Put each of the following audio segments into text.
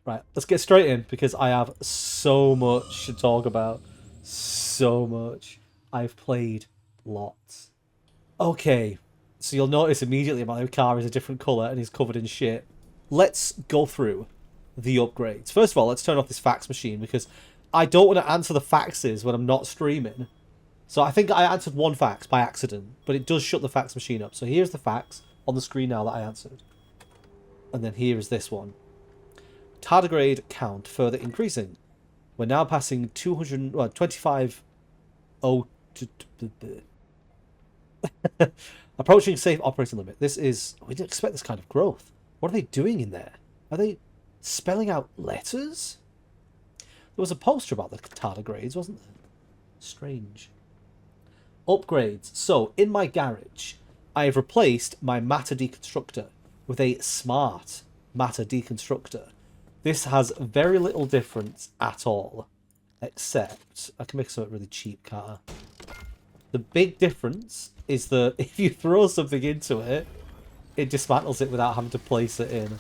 Right, let's get straight in because I have so much to talk about. So much. I've played lots. Okay, so you'll notice immediately my car is a different colour and is covered in shit. Let's go through the upgrades. First of all, let's turn off this fax machine because I don't want to answer the faxes when I'm not streaming. So I think I answered one fax by accident, but it does shut the fax machine up. So here's the fax on the screen now that I answered. And then here is this one. Tardigrade count further increasing. We're now passing 25. Approaching safe operating limit. This is... We didn't expect this kind of growth. What are they doing in there? Are they spelling out letters? There was a poster about the tardigrades, wasn't there? Strange. Upgrades. So, in my garage, I have replaced my matter deconstructor with a smart matter deconstructor. This has very little difference at all, except I can make something really cheap, can't I? The big difference is that if you throw something into it, it dismantles it without having to place it in.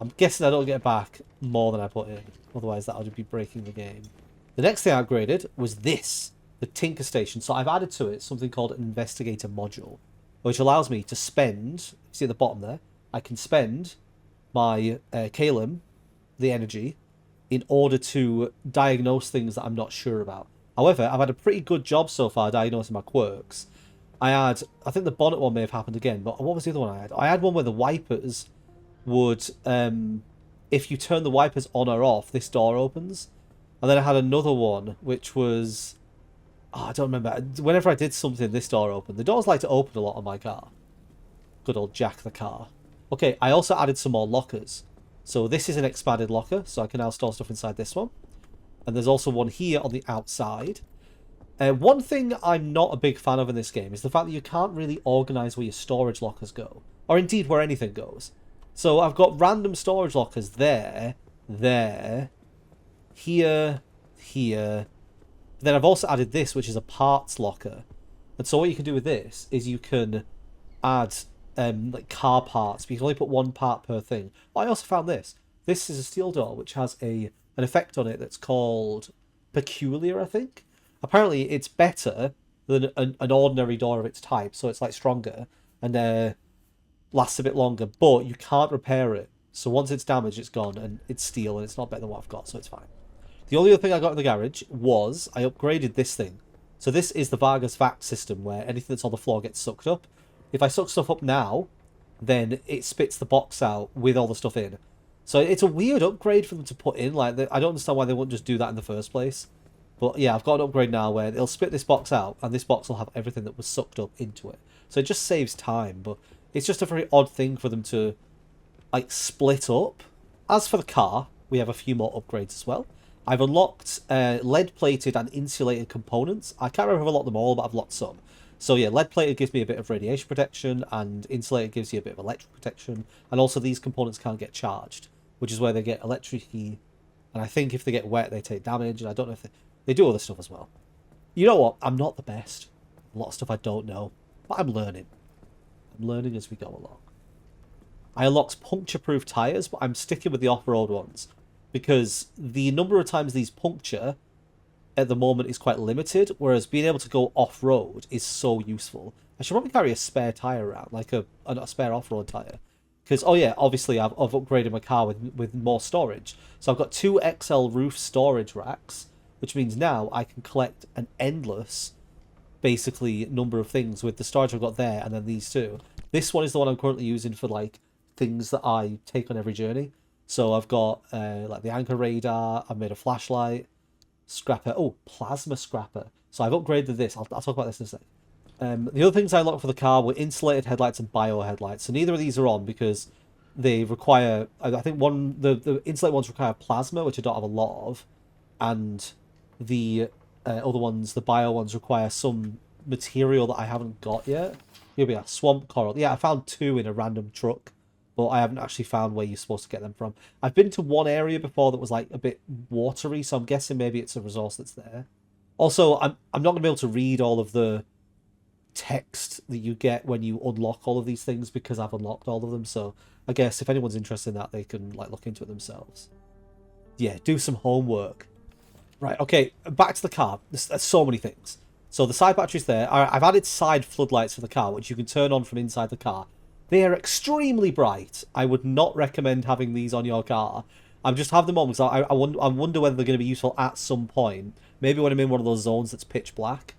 I'm guessing I don't get back more than I put in, otherwise that would be breaking the game. The next thing I upgraded was this, the Tinker Station. So I've added to it something called an Investigator module, which allows me to spend, see at the bottom there, I can spend my Kalim, the energy, in order to diagnose things that I'm not sure about. However, I've had a pretty good job so far diagnosing my quirks. I think the bonnet one may have happened again, but what was the other one I had? I had one where the wipers would, if you turn the wipers on or off, this door opens. And then I had another one, which was, I don't remember. Whenever I did something, this door opened. The doors like to open a lot on my car. Good old Jack the car. Okay, I also added some more lockers. So this is an expanded locker, so I can now store stuff inside this one. And there's also one here on the outside. One thing I'm not a big fan of in this game is the fact that you can't really organise where your storage lockers go. Or indeed where anything goes. So I've got random storage lockers there, here. Then I've also added this, which is a parts locker. And so what you can do with this is you can add like car parts, but you can only put one part per thing. I also found this. This is a steel door which has an effect on it that's called Peculiar, I think. Apparently it's better than an ordinary door of its type, so it's like stronger and lasts a bit longer, but you can't repair it. So once it's damaged, it's gone, and it's steel, and it's not better than what I've got, so it's fine. The only other thing I got in the garage was I upgraded this thing. So this is the Vargas Vac system, where anything that's on the floor gets sucked up. If I suck stuff up now, then it spits the box out with all the stuff in. So it's a weird upgrade for them to put in. Like, I don't understand why they wouldn't just do that in the first place. But yeah, I've got an upgrade now where it'll spit this box out, and this box will have everything that was sucked up into it. So it just saves time, but it's just a very odd thing for them to, like, split up. As for the car, we have a few more upgrades as well. I've unlocked lead-plated and insulated components. I can't remember if I've unlocked them all, but I've locked some. So yeah, lead-plated gives me a bit of radiation protection, and insulated gives you a bit of electric protection. And also these components can't get charged, which is where they get electric-y. And I think if they get wet, they take damage, and I don't know if they do other stuff as well. You know what? I'm not the best. A lot of stuff I don't know, but I'm learning. I'm learning as we go along. I unlocked puncture-proof tyres, but I'm sticking with the off-road ones, because the number of times these puncture at the moment is quite limited, whereas being able to go off-road is so useful. I should probably carry a spare tyre around, like a spare off-road tyre. Because, oh yeah, obviously I've upgraded my car with more storage. So I've got 2 XL roof storage racks, which means now I can collect an endless, basically, number of things with the storage I've got there, and then these two. This one is the one I'm currently using for, like, things that I take on every journey. So I've got, like, the anchor radar, I've made a flashlight, scrapper, plasma scrapper. So I've upgraded this, I'll talk about this in a sec. The other things I unlocked for the car were insulated headlights and bio headlights. So neither of these are on because they require, I think the insulated ones require plasma, which I don't have a lot of, and the other ones, the bio ones, require some material that I haven't got yet. Here we are, swamp coral. Yeah, I found 2 in a random truck, but I haven't actually found where you're supposed to get them from. I've been to one area before that was like a bit watery, so I'm guessing maybe it's a resource that's there. Also, I'm not going to be able to read all of the text that you get when you unlock all of these things because I've unlocked all of them, so I guess if anyone's interested in that, they can like look into it themselves. Yeah, do some homework. Right, okay, back to the car. There's so many things. So the side battery's there. I've added side floodlights for the car, which you can turn on from inside the car. They are extremely bright. I would not recommend having these on your car. I'm just have them on because I wonder whether they're going to be useful at some point. Maybe when I'm in one of those zones that's pitch black.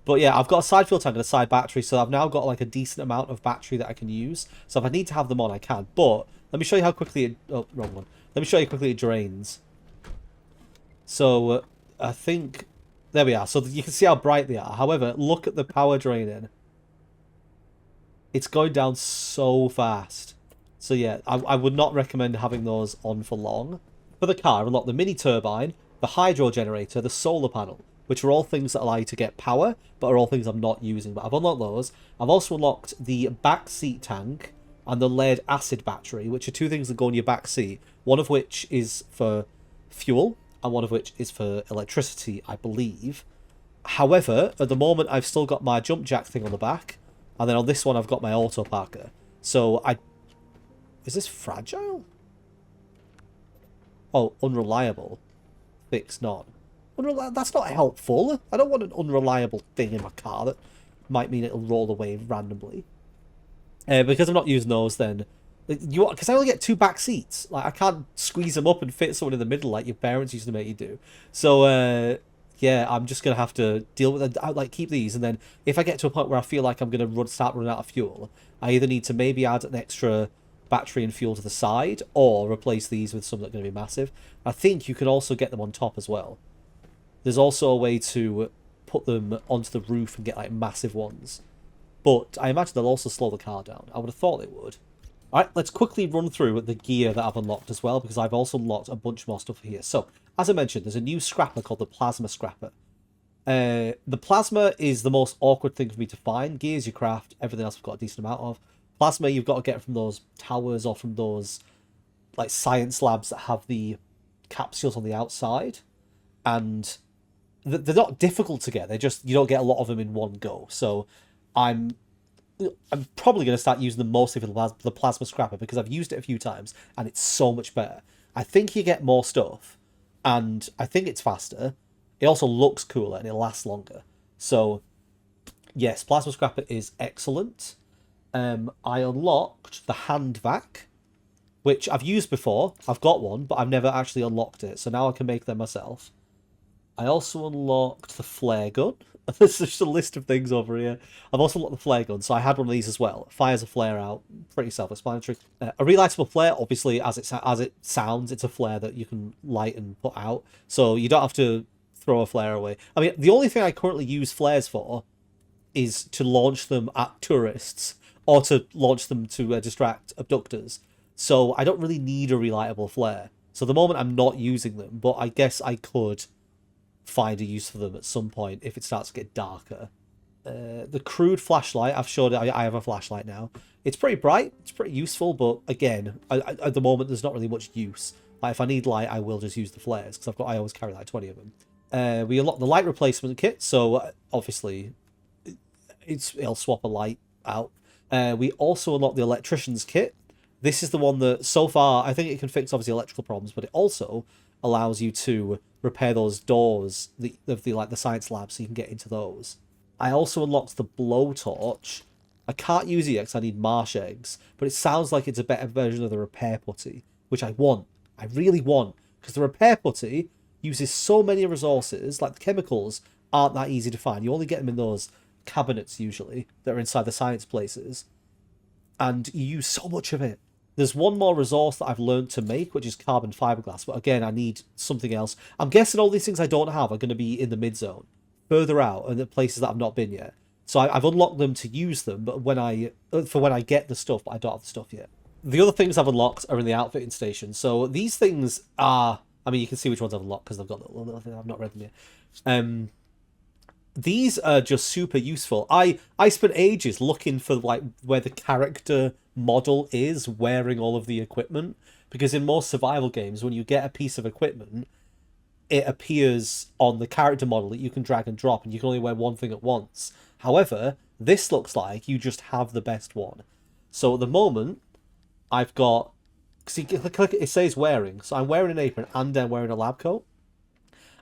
But yeah, I've got a side fuel tank and a side battery, so I've now got like a decent amount of battery that I can use. So if I need to have them on, I can. But let me show you how quickly it... Oh, wrong one. Let me show you how quickly it drains. So I think... There we are. So you can see how bright they are. However, look at the power draining. It's going down so fast. So yeah, I would not recommend having those on for long. For the car, I've unlocked the mini turbine, the hydro generator, the solar panel, which are all things that allow you to get power, but are all things I'm not using. But I've unlocked those. I've also unlocked the back seat tank and the lead acid battery, which are two things that go in your back seat. One of which is for fuel, and one of which is for electricity, I believe. However, at the moment, I've still got my jump jack thing on the back, and then on this one, I've got my auto parker. So Is this fragile? Oh, unreliable. Fix not. That's not helpful. I don't want an unreliable thing in my car that might mean it'll roll away randomly. Because I'm not using those, then... Because I only get 2 back seats. Like, I can't squeeze them up and fit someone in the middle like your parents used to make you do. So, yeah, I'm just going to have to deal with it. Like, keep these, and then if I get to a point where I feel like I'm going to start running out of fuel, I either need to maybe add an extra battery and fuel to the side, or replace these with some that are going to be massive. I think you can also get them on top as well. There's also a way to put them onto the roof and get, like, massive ones. But I imagine they'll also slow the car down. I would have thought they would. Alright, let's quickly run through the gear that I've unlocked as well, because I've also unlocked a bunch more stuff here. So, as I mentioned, there's a new scrapper called the Plasma Scrapper. The Plasma is the most awkward thing for me to find. Gears you craft, everything else I've got a decent amount of. Plasma you've got to get from those towers or from those like science labs that have the capsules on the outside. And they're not difficult to get, they're just, you don't get a lot of them in one go. So, I'm probably going to start using them mostly for the Plasma Scrapper, because I've used it a few times, and it's so much better. I think you get more stuff, and I think it's faster. It also looks cooler, and it lasts longer. So, yes, Plasma Scrapper is excellent. I unlocked the hand vac, which I've used before. I've got one, but I've never actually unlocked it, so now I can make them myself. I also unlocked the flare gun. There's just a list of things over here. I've also unlocked the flare gun, so I had one of these as well. Fires a flare out, pretty self-explanatory. A relightable flare, obviously, as it sounds, it's a flare that you can light and put out, so you don't have to throw a flare away. I mean, the only thing I currently use flares for is to launch them at tourists, or to launch them to distract abductors. So I don't really need a relightable flare. So at the moment, I'm not using them, but I guess I could find a use for them at some point if it starts to get darker. The crude flashlight, I've showed it, I have a flashlight now. It's pretty bright, it's pretty useful, but again, at the moment there's not really much use. Like, if I need light, I will just use the flares, because I always carry like 20 of them. We unlocked the light replacement kit, so obviously it'll swap a light out. We also unlocked the electrician's kit. This is the one that, so far, I think it can fix obviously electrical problems, but it also allows you to repair those doors of the science lab, so you can get into those. I also unlocked the blowtorch. I can't use it yet because I need marsh eggs, but it sounds like it's a better version of the repair putty, which I want. I really want, because the repair putty uses so many resources. Like, the chemicals aren't that easy to find. You only get them in those cabinets usually that are inside the science places, and you use so much of it. There's one more resource that I've learned to make, which is carbon fiberglass, but again, I need something else. I'm guessing all these things I don't have are going to be in the mid-zone, further out, and the places that I've not been yet. So I've unlocked them to use them, but when I get the stuff, but I don't have the stuff yet. The other things I've unlocked are in the outfitting station. So these things are, I mean, you can see which ones I've unlocked because I've got little things. I've not read them yet. These are just super useful. I spent ages looking for like where the character model is wearing all of the equipment, because in most survival games, when you get a piece of equipment, it appears on the character model that you can drag and drop, and you can only wear one thing at once. However, this looks like you just have the best one. So at the moment, I've got... See, click, it says wearing. So I'm wearing an apron and I'm wearing a lab coat.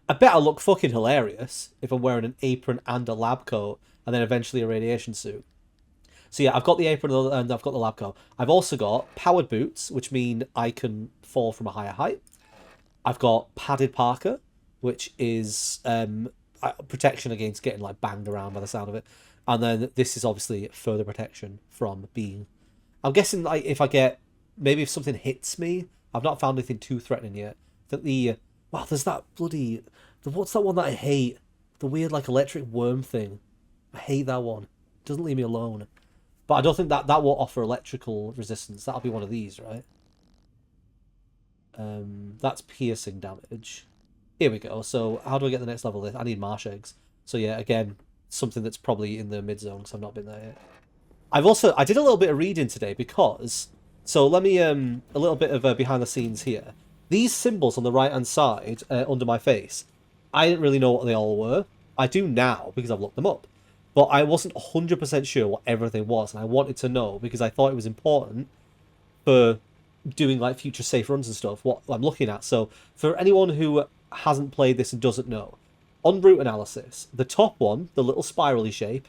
I bet I look fucking hilarious if I'm wearing an apron and a lab coat and then eventually a radiation suit. So yeah, I've got the apron and I've got the lab coat. I've also got powered boots, which mean I can fall from a higher height. I've got padded parka, which is protection against getting like banged around by the sound of it. And then this is obviously further protection from being... I'm guessing like if I get... Maybe if something hits me, I've not found anything too threatening yet. That the... Wow, there's that bloody... What's that one that I hate? The weird like electric worm thing. I hate that one. It doesn't leave me alone. But I don't think that will offer electrical resistance. That'll be one of these, right? That's piercing damage. Here we go. So how do I get the next level? I need marsh eggs. So yeah, again, something that's probably in the mid zone because I've not been there yet. I did a little bit of reading today because... So let me, a little bit of behind the scenes here. These symbols on the right hand side, under my face, I didn't really know what they all were. I do now because I've looked them up. But I wasn't 100% sure what everything was, and I wanted to know because I thought it was important for doing like future safe runs and stuff, what I'm looking at. So for anyone who hasn't played this and doesn't know, on route analysis, the top one, the little spirally shape,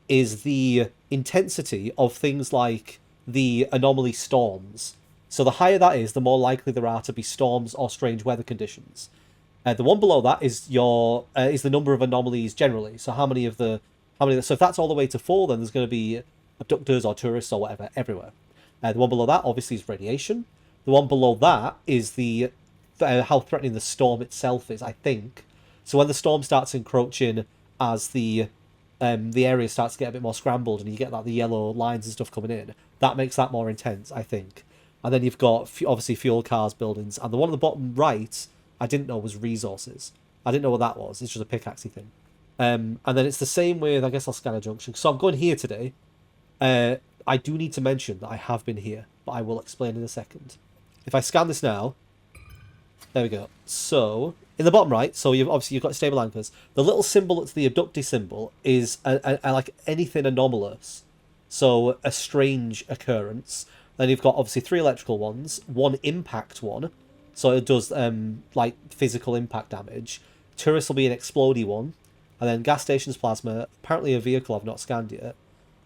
is the intensity of things like the anomaly storms. So the higher that is, the more likely there are to be storms or strange weather conditions. The one below that is is the number of anomalies generally. So so if that's all the way to 4, then there's going to be abductors or tourists or whatever everywhere. The one below that obviously is radiation. The one below that is the how threatening the storm itself is, I think. So when the storm starts encroaching, as the area starts to get a bit more scrambled, and you get like the yellow lines and stuff coming in, that makes that more intense, I think. And then you've got obviously fuel cars, buildings, and the one at the bottom right, I didn't know was resources. I didn't know what that was. It's just a pickaxey thing. And then it's the same with, I guess I'll scan a junction. So I'm going here today. I do need to mention that I have been here, but I will explain in a second. If I scan this now, there we go. So in the bottom right, so you've got stable anchors. The little symbol that's the abductee symbol is a like anything anomalous, so a strange occurrence. Then you've got obviously 3 electrical ones, 1 impact one, so it does like physical impact damage. Tourists will be an explodey one, and then gas stations plasma. Apparently a vehicle I've not scanned yet.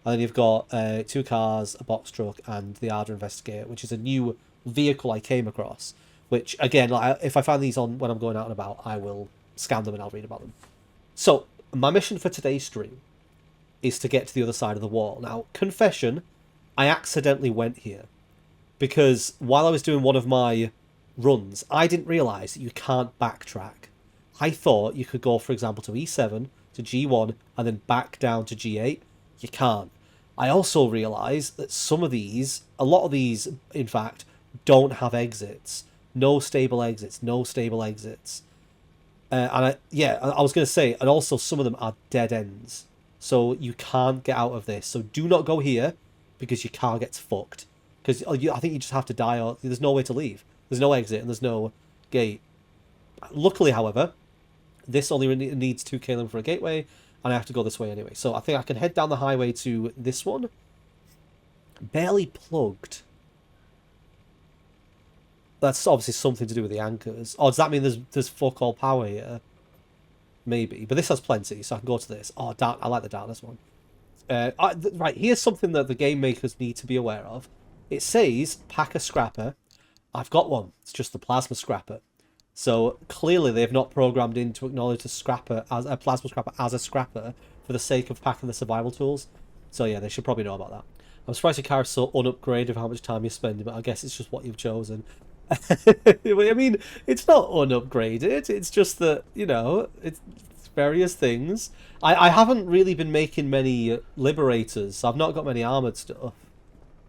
And then you've got 2 cars, a box truck, and the Arda Investigator, which is a new vehicle I came across. Which, again, like, if I find these on when I'm going out and about, I will scan them and I'll read about them. So, my mission for today's stream is to get to the other side of the wall. Now, confession, I accidentally went here. Because while I was doing one of my runs, I didn't realise that you can't backtrack. I thought you could go, for example, to E7, to G1, and then back down to G8. You can't. I also realised that a lot of these, in fact, don't have exits. No stable exits. And I was going to say, and also some of them are dead ends. So you can't get out of this. So do not go here, because your car gets fucked. Because I think you just have to die, or there's no way to leave. There's no exit, and there's no gate. Luckily, however, this only needs 2 klim for a gateway, and I have to go this way anyway. So I think I can head down the highway to this one. Barely plugged. That's obviously something to do with the anchors. Oh, does that mean there's fuck all power here? Maybe. But this has plenty, so I can go to this. Oh, I like the darkness one. Right, here's something that the game makers need to be aware of. It says, pack a scrapper. I've got one. It's just the plasma scrapper. So clearly they've not programmed in to acknowledge a plasma scrapper as a scrapper for the sake of packing the survival tools. So yeah, they should probably know about that. I'm surprised your car is so unupgraded of how much time you're spending, but I guess it's just what you've chosen. I mean, it's not unupgraded. It's just that, you know, it's various things. I haven't really been making many liberators. So I've not got many armored stuff.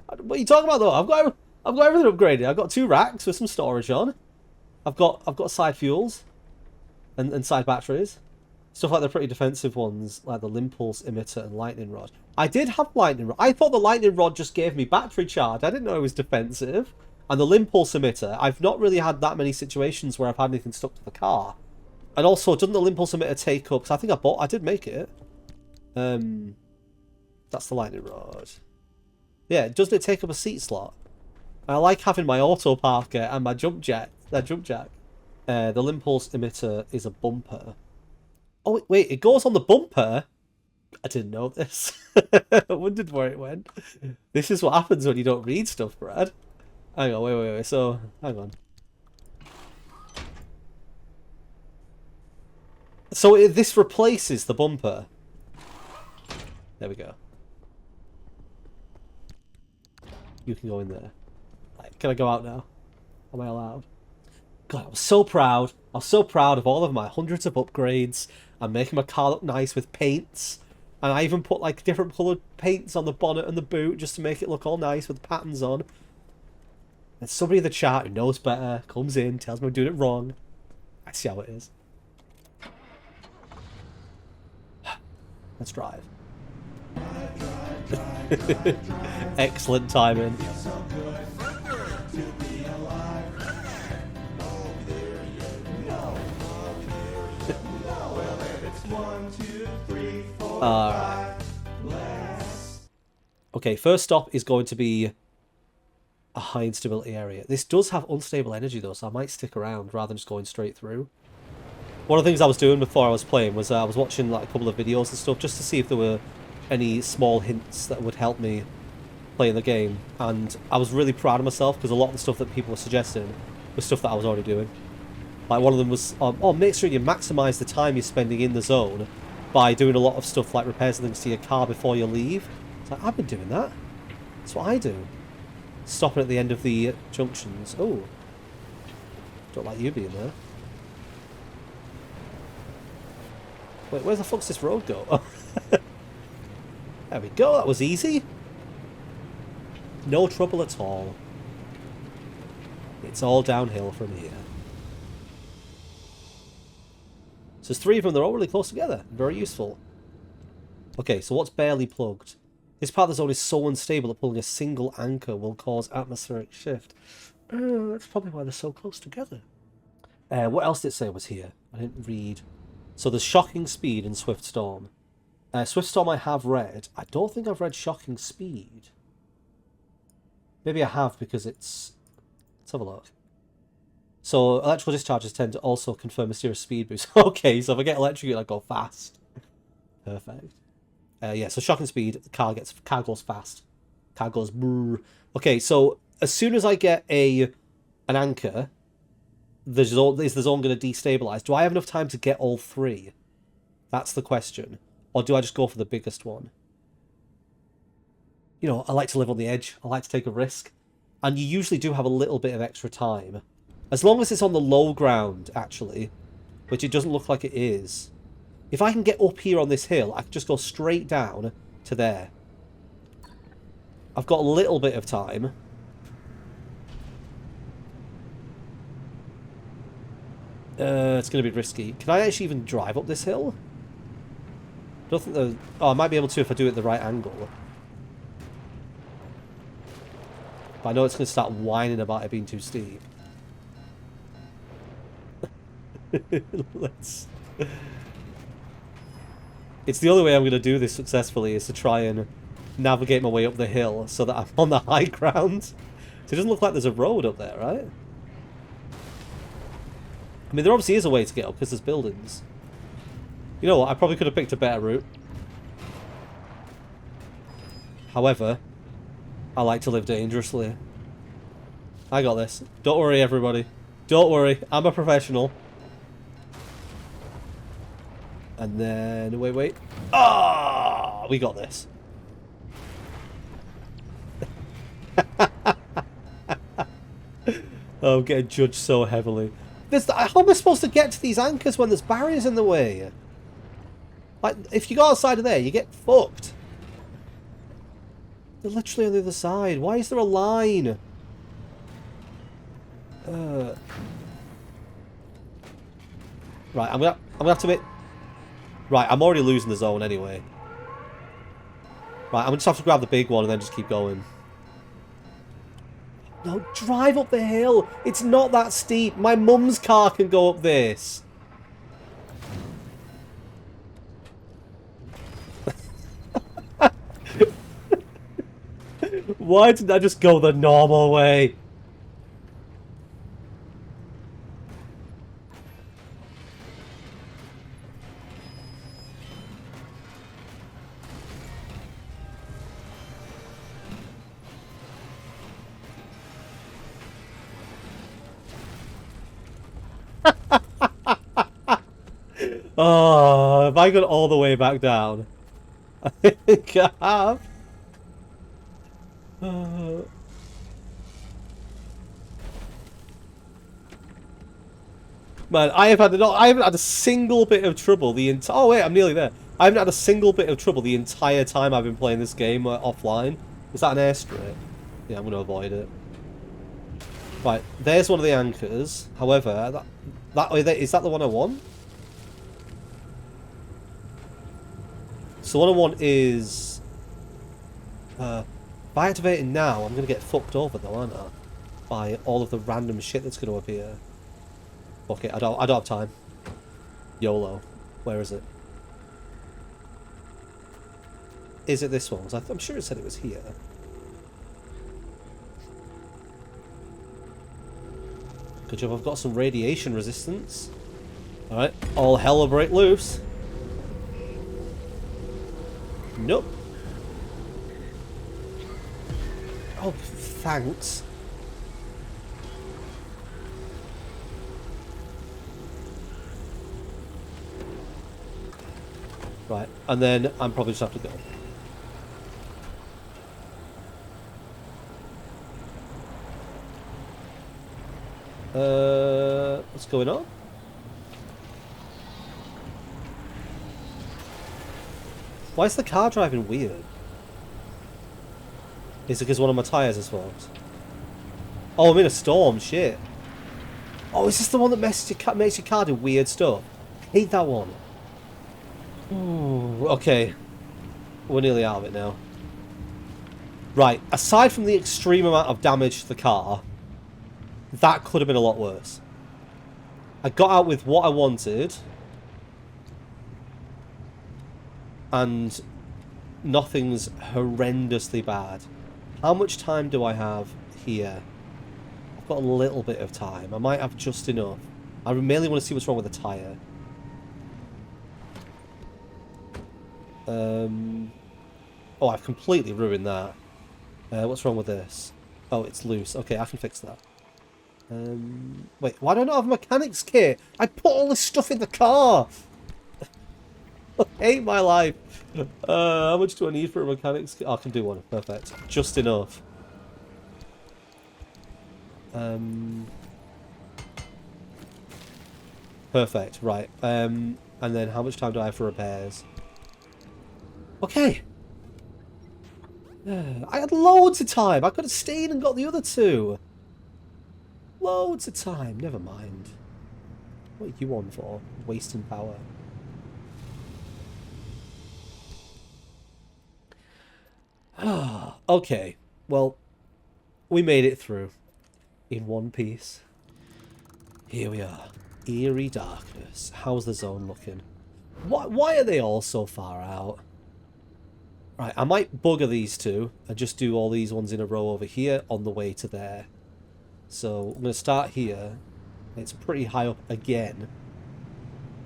What are you talking about though? I've got everything upgraded. I've got 2 racks with some storage on. I've got side fuels and side batteries. Stuff like the pretty defensive ones, like the Limpulse emitter and lightning rod. I did have lightning rod. I thought the lightning rod just gave me battery charge. I didn't know it was defensive. And the Limpulse emitter, I've not really had that many situations where I've had anything stuck to the car. And also, doesn't the Limpulse emitter take up... Because I think I did make it. That's the lightning rod. Yeah, doesn't it take up a seat slot? I like having my auto parker and my jump jack. That jump jack. The impulse emitter is a bumper. Oh wait, it goes on the bumper. I didn't know this. I wondered where it went. This is what happens when you don't read stuff, Brad. Hang on, wait. So, hang on. So this replaces the bumper. There we go. You can go in there. Right, can I go out now? Am I allowed? God, I was so proud. I was so proud of all of my hundreds of upgrades. I'm making my car look nice with paints. And I even put like different coloured paints on the bonnet and the boot just to make it look all nice with patterns on. And somebody in the chat who knows better comes in, tells me I'm doing it wrong. I see how it is. Let's drive. Excellent timing. Alright. Okay, first stop is going to be a high instability area. This does have unstable energy though, so I might stick around rather than just going straight through. One of the things I was doing before I was playing was I was watching like a couple of videos and stuff just to see if there were any small hints that would help me play the game. And I was really proud of myself because a lot of the stuff that people were suggesting was stuff that I was already doing. Like one of them was, oh, make sure you maximise the time you're spending in the zone by doing a lot of stuff like repairs and things to your car before you leave. It's like, I've been doing that. That's what I do. Stopping at the end of the junctions. Oh. Don't like you being there. Wait, where the fuck's this road go? Oh. There we go, that was easy. No trouble at all. It's all downhill from here. So there's three of them, they're all really close together. Very useful. Okay, so what's barely plugged? This part of the zone is so unstable that pulling a single anchor will cause atmospheric shift. That's probably why they're so close together. What else did it say was here? I didn't read. So there's Shocking Speed and Swift Storm. Swift Storm I have read. I don't think I've read Shocking Speed. Maybe I have because it's... Let's have a look. So electrical discharges tend to also confer mysterious speed boost. Okay, so if I get electrocuted, I go fast. Perfect. Yeah, so Shocking Speed, the car goes fast. Car goes brrr. Okay, so as soon as I get an anchor, is the zone going to destabilize? Do I have enough time to get all three? That's the question. Or do I just go for the biggest one? You know, I like to live on the edge. I like to take a risk. And you usually do have a little bit of extra time. As long as it's on the low ground, actually, which it doesn't look like it is. If I can get up here on this hill, I can just go straight down to there. I've got a little bit of time. It's going to be risky. Can I actually even drive up this hill? I don't think the... Oh, I might be able to if I do it at the right angle. But I know it's going to start whining about it being too steep. Let's... It's the only way I'm going to do this successfully is to try and navigate my way up the hill so that I'm on the high ground. So it doesn't look like there's a road up there, right? I mean, there obviously is a way to get up because there's buildings. You know what? I probably could have picked a better route. However, I like to live dangerously. I got this. Don't worry, everybody. Don't worry. I'm a professional. And then... Wait. Ah! We got this. Oh, I'm getting judged so heavily. How am I supposed to get to these anchors when there's barriers in the way? Like, if you go outside of there, you get fucked. They're literally on the other side. Why is there a line? Right, I'm gonna have to make... Right, I'm already losing the zone anyway. Right, I'm gonna just have to grab the big one and then just keep going. No, drive up the hill! It's not that steep! My mum's car can go up this! Why didn't I just go the normal way? Oh, have I gone all the way back down? I think I have. Oh. Man, I haven't had a single bit of trouble the entire. Oh wait, I'm nearly there. I haven't had a single bit of trouble the entire time I've been playing this game offline. Is that an airstrip? Yeah, I'm gonna avoid it. Right, there's one of the anchors. However, is that the one I want? So what I want is, if I activate it now, I'm gonna get fucked over though, aren't I? By all of the random shit that's gonna appear. Okay, I don't have time. YOLO. Where is it? Is it this one? I'm sure it said it was here. Good job, I've got some radiation resistance. Alright, all hell will break loose. Nope. Oh, thanks. Right, and then I'm probably just have to go. What's going on? Why is the car driving weird? Is it because one of my tyres is fucked? Oh, I'm in a storm, shit. Oh, is this the one that makes your car do weird stuff? I hate that one. Ooh, okay. We're nearly out of it now. Right, aside from the extreme amount of damage to the car, that could have been a lot worse. I got out with what I wanted. And nothing's horrendously bad. How much time do I have here? I've got a little bit of time. I might have just enough. I mainly want to see what's wrong with the tyre. Oh, I've completely ruined that. What's wrong with this? Oh, it's loose. Okay, I can fix that. Wait, why do I not have a mechanic's kit? I put all this stuff in the car! I hate my life. How much do I need for a mechanic's kit? Oh, I can do one. Perfect. Just enough. Perfect. Right. And then how much time do I have for repairs? Okay. I had loads of time. I could have stayed and got the other two. Loads of time. Never mind. What are you on for? Wasting power. Okay. Well, we made it through. In one piece. Here we are. Eerie darkness. How's the zone looking? Why are they all so far out? Right, I might bugger these two and just do all these ones in a row over here on the way to there. So I'm going to start here. It's pretty high up again.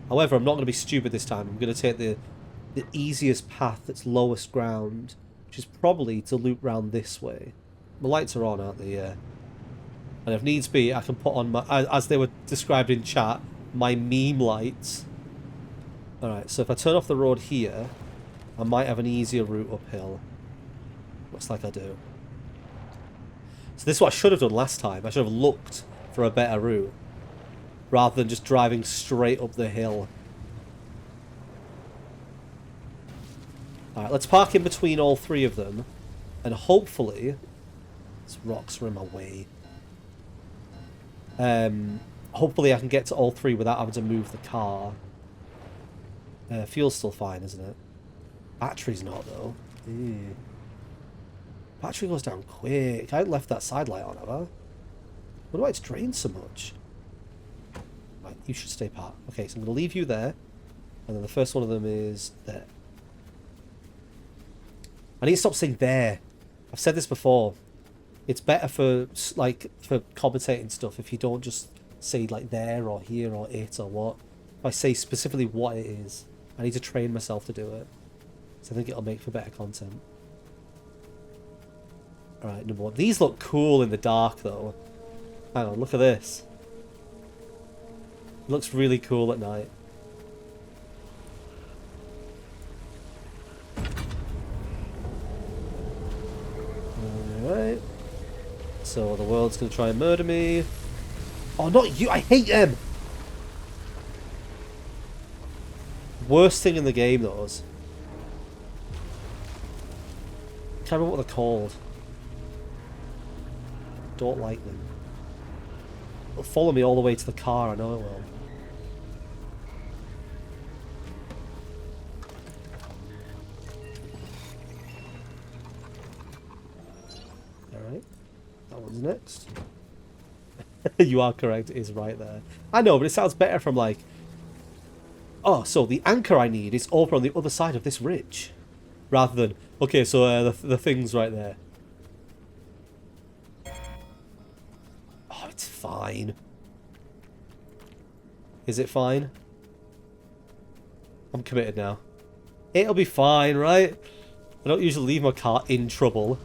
However, I'm not going to be stupid this time. I'm going to take the easiest path that's lowest ground, which is probably to loop round this way. The lights are on, aren't they? Yeah. And if needs be, I can put on my, as they were described in chat, my meme lights. Alright, so if I turn off the road here, I might have an easier route uphill. Looks like I do. So this is what I should have done last time. I should have looked for a better route, rather than just driving straight up the hill. Alright, let's park in between all three of them, and hopefully... These rocks are in my way. Hopefully I can get to all three without having to move the car. Fuel's still fine, isn't it? Battery's not, though. Ew. Battery goes down quick. I haven't left that side light on, have I? Wonder why it's drained so much. Right, you should stay parked. Okay, so I'm going to leave you there. And then the first one of them is there. I need to stop saying there. I've said this before. It's better for, like, for commentating stuff if you don't just say, like, there or here or it or what. If I say specifically what it is, I need to train myself to do it. So I think it'll make for better content. Alright, number one. These look cool in the dark, though. Hang on, look at this. It looks really cool at night. So the world's going to try and murder me. Oh, not you! I hate him! Worst thing in the game, those. Can't remember what they're called. Don't like them. It'll follow me all the way to the car, I know it will. Alright. That one's next. You are correct, it is right there. I know, but it sounds better from like... Oh, so the anchor I need is over on the other side of this ridge. Rather than... Okay, so the thing's right there. Oh, it's fine. Is it fine? I'm committed now. It'll be fine, right? I don't usually leave my car in trouble.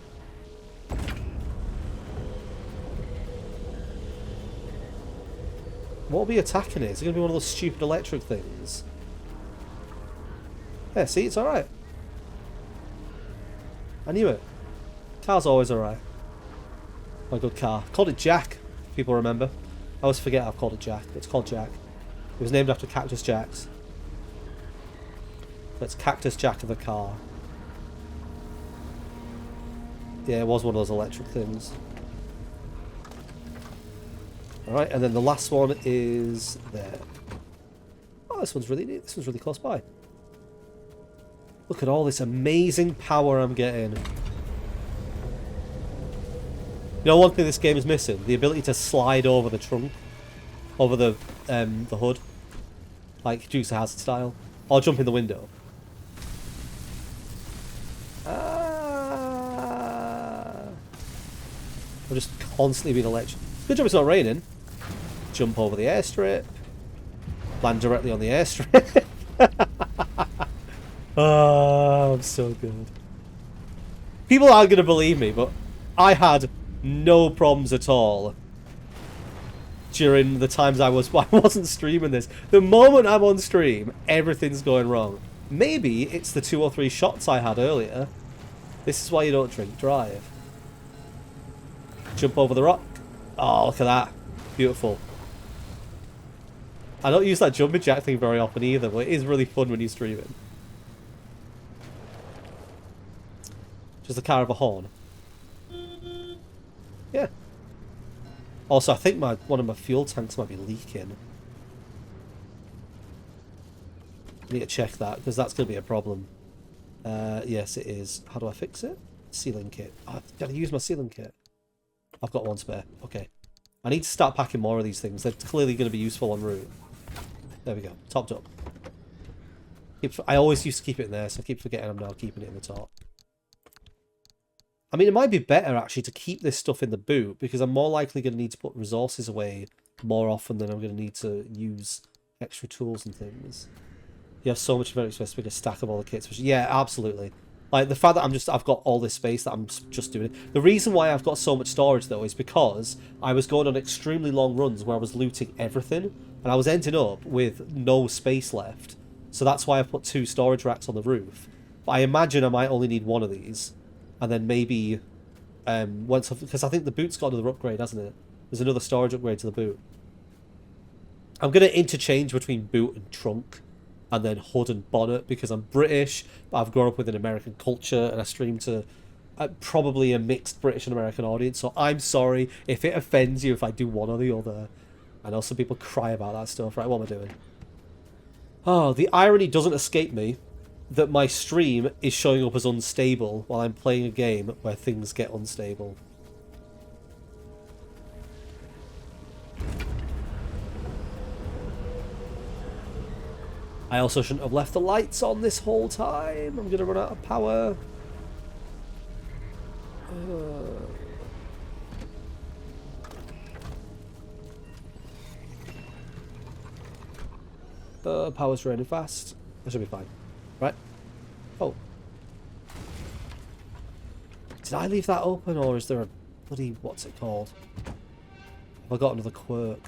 What will be attacking it? Is it going to be one of those stupid electric things? Yeah, see, it's alright. I knew it. Car's always alright. My good car. Called it Jack, if people remember. I always forget I've called it Jack, but it's called Jack. It was named after Cactus Jacks. That's Cactus Jack of the car. Yeah, it was one of those electric things. Alright, and then the last one is there. Oh, this one's really neat. This one's really close by. Look at all this amazing power I'm getting. You know, one thing this game is missing? The ability to slide over the trunk. Over the hood. Like Dukes of Hazzard style. Or jump in the window. I'm just constantly being electric. Good job it's not raining. Jump over the airstrip. Land directly on the airstrip. Oh, I'm so good. People aren't going to believe me, but I had no problems at all during the times I wasn't streaming this. The moment I'm on stream, everything's going wrong. Maybe it's the 2 or 3 shots I had earlier. This is why you don't drink drive. Jump over the rock. Oh, look at that. Beautiful. I don't use that jumping jack thing very often either, but it is really fun when you're streaming. Just the car of a horn. Yeah. Also, I think one of my fuel tanks might be leaking. I need to check that, because that's going to be a problem. Yes, it is. How do I fix it? Sealing kit. Oh, I've got to use my sealing kit. I've got one spare. Okay. I need to start packing more of these things. They're clearly going to be useful en route. There we go. Topped up. I always used to keep it in there, so I keep forgetting I'm now keeping it in the top. I mean, it might be better, actually, to keep this stuff in the boot, because I'm more likely going to need to put resources away more often than I'm going to need to use extra tools and things. You have so much very specific a stack of all the kits. Which, yeah, absolutely. Like, the fact that I've got all this space that I'm just doing it. The reason why I've got so much storage, though, is because I was going on extremely long runs where I was looting everything, and I was ending up with no space left. So that's why I've put 2 storage racks on the roof. But I imagine I might only need 1 of these. And then maybe, because I think the boot's got another upgrade, hasn't it? There's another storage upgrade to the boot. I'm going to interchange between boot and trunk, and then hood and bonnet, because I'm British, but I've grown up with an American culture, and I stream to probably a mixed British and American audience, so I'm sorry if it offends you if I do one or the other. I know some people cry about that stuff. Right, what am I doing? Oh, the irony doesn't escape me that my stream is showing up as unstable while I'm playing a game where things get unstable. I also shouldn't have left the lights on this whole time. I'm going to run out of power. Power's draining fast. I should be fine. Right? Oh. Did I leave that open, or is there a bloody... what's it called? Have I got another quirk?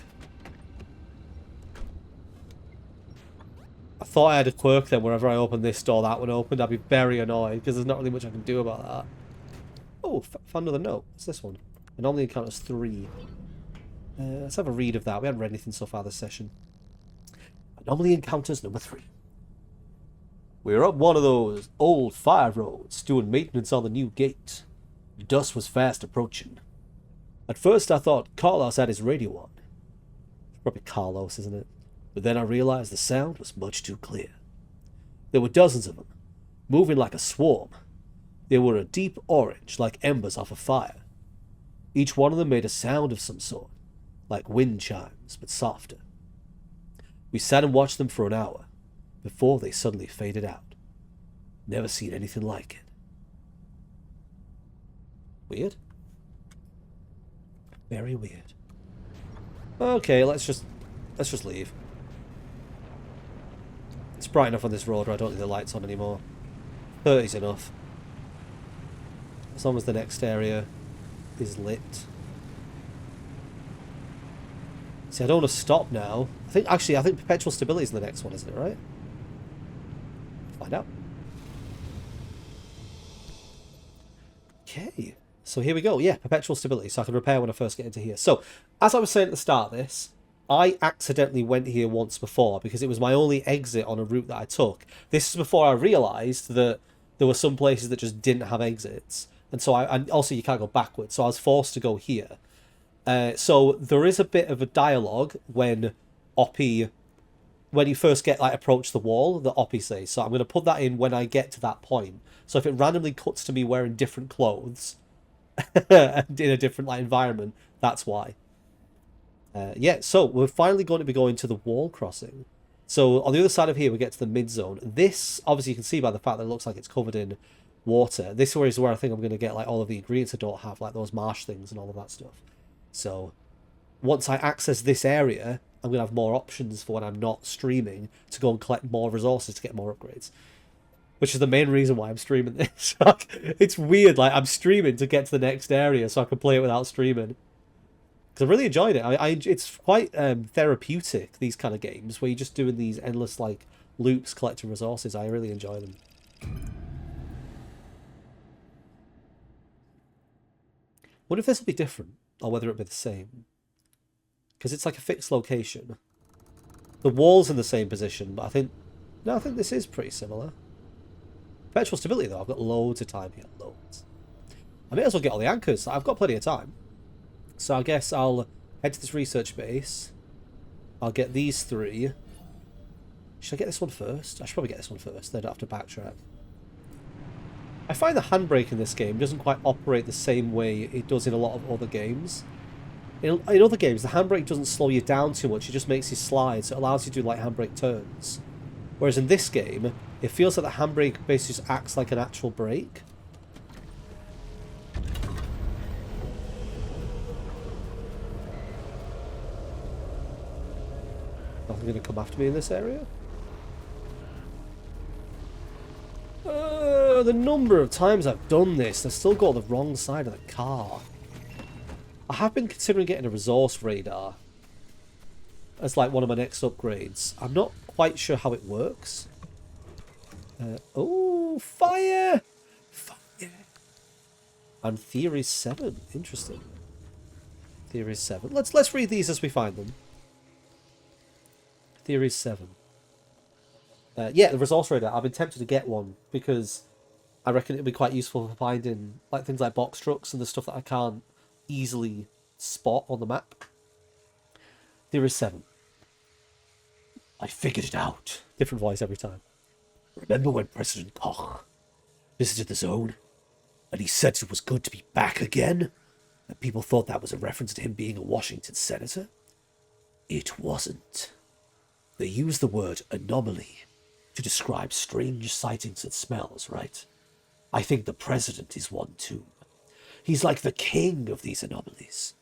I thought I had a quirk then, wherever I opened this door, that one opened. I'd be very annoyed, because there's not really much I can do about that. Oh, found another note. What's this one? Anomaly encounters 3. Let's have a read of that. We haven't read anything so far this session. Anomaly encounters number 3. We were up one of those old fire roads, doing maintenance on the new gate. Dusk was fast approaching. At first I thought Carlos had his radio on. It's probably Carlos, isn't it? But then I realized the sound was much too clear. There were dozens of them, moving like a swarm. They were a deep orange, like embers off a fire. Each one of them made a sound of some sort, like wind chimes, but softer. We sat and watched them for an hour, before they suddenly faded out. Never seen anything like it. Weird. Very weird. Okay, let's just leave. It's bright enough on this road where I don't need the lights on anymore. 30's enough. As long as the next area is lit. See, I don't want to stop now. I think perpetual stability is the next one, isn't it, right? Find out. Okay. So here we go. Yeah, perpetual stability. So I can repair when I first get into here. So, as I was saying at the start of this, I accidentally went here once before because it was my only exit on a route that I took. This is before I realised that there were some places that just didn't have exits. And so and also you can't go backwards. So I was forced to go here. So there is a bit of a dialogue when Oppie, when you first get approach the wall, that Oppie says. So I'm going to put that in when I get to that point. So if it randomly cuts to me wearing different clothes and in a different environment, that's why. Yeah, so we're finally going to be going to the wall crossing. So on the other side of here, we get to the mid zone. This, obviously, you can see by the fact that it looks like it's covered in water. This is where I think I'm going to get all of the ingredients I don't have, like those marsh things and all of that stuff. So once I access this area, I'm going to have more options for when I'm not streaming to go and collect more resources to get more upgrades. Which is the main reason why I'm streaming this. It's weird, I'm streaming to get to the next area so I can play it without streaming. Because I really enjoyed it. It's quite therapeutic, these kind of games, where you're just doing these endless, loops collecting resources. I really enjoy them. Wonder if this will be different, or whether it'll be the same. Because it's like a fixed location. The wall's in the same position, but I think this is pretty similar. Perpetual stability, though, I've got loads of time here. Loads. I may as well get all the anchors. I've got plenty of time. So I guess I'll head to this research base. I'll get these 3. Should I get this one first? I should probably get this one first. Then I don't have to backtrack. I find the handbrake in this game doesn't quite operate the same way it does in a lot of other games. In other games, the handbrake doesn't slow you down too much. It just makes you slide, so it allows you to do handbrake turns. Whereas in this game, it feels like the handbrake basically just acts like an actual brake. Nothing going to come after me in this area? The number of times I've done this, I've still got the wrong side of the car. I have been considering getting a resource radar as one of my next upgrades. I'm not quite sure how it works. Oh, fire! Fire! And Theory 7. Interesting. Theory 7. Let's read these as we find them. Theory 7. Yeah, the resource radar. I've been tempted to get one because I reckon it'd be quite useful for finding things like box trucks and the stuff that I can't easily spot on the map. Theory 7. I figured it out. Different voice every time. Remember when President Koch visited the zone and he said it was good to be back again? And people thought that was a reference to him being a Washington senator? It wasn't. They used the word anomaly to describe strange sightings and smells, right? I think the president is one too. He's like the king of these anomalies.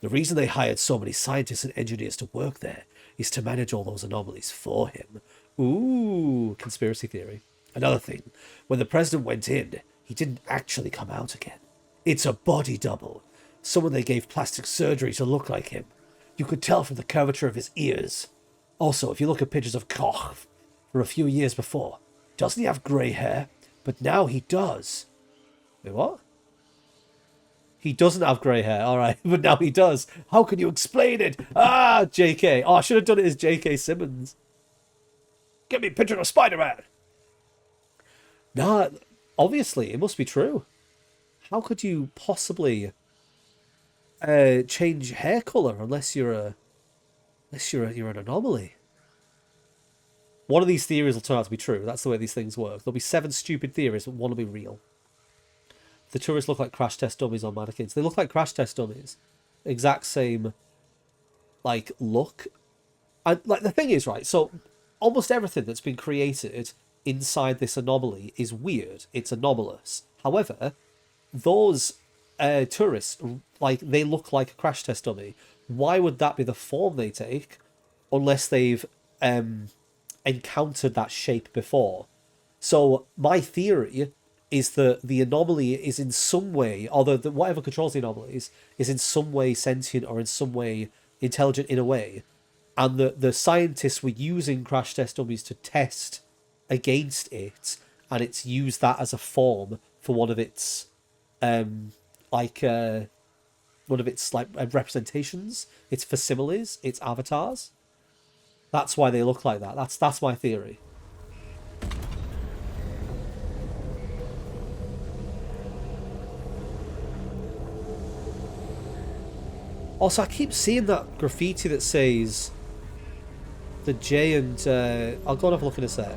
The reason they hired so many scientists and engineers to work there is to manage all those anomalies for him. Ooh, conspiracy theory. Another thing, when the president went in, he didn't actually come out again. It's a body double. Someone they gave plastic surgery to look like him. You could tell from the curvature of his ears. Also, if you look at pictures of Koch for a few years before, doesn't he have grey hair? But now he does. Wait, what? He doesn't have grey hair, alright, but now he does. How can you explain it? Ah, JK. Oh, I should have done it as JK Simmons. Get me a picture of Spider-Man. Nah, obviously, it must be true. How could you possibly change hair colour unless you're an anomaly? One of these theories will turn out to be true. That's the way these things work. There'll be 7 stupid theories, but one will be real. The tourists look like crash test dummies on mannequins. They look like crash test dummies. Exact same, like, look. And, like, the thing is, right, so almost everything that's been created inside this anomaly is weird. It's anomalous. However, those tourists, like, they look like a crash test dummy. Why would that be the form they take unless they've encountered that shape before? So my theory is that the anomaly is in some way, although whatever controls the anomalies is in some way sentient or in some way intelligent in a way, and the scientists were using crash test dummies to test against it, and it's used that as a form for one of its representations, its facsimiles, its avatars. That's why they look like that. That's my theory. Also, I keep seeing that graffiti that says the J and... I'll go and have a look in a sec.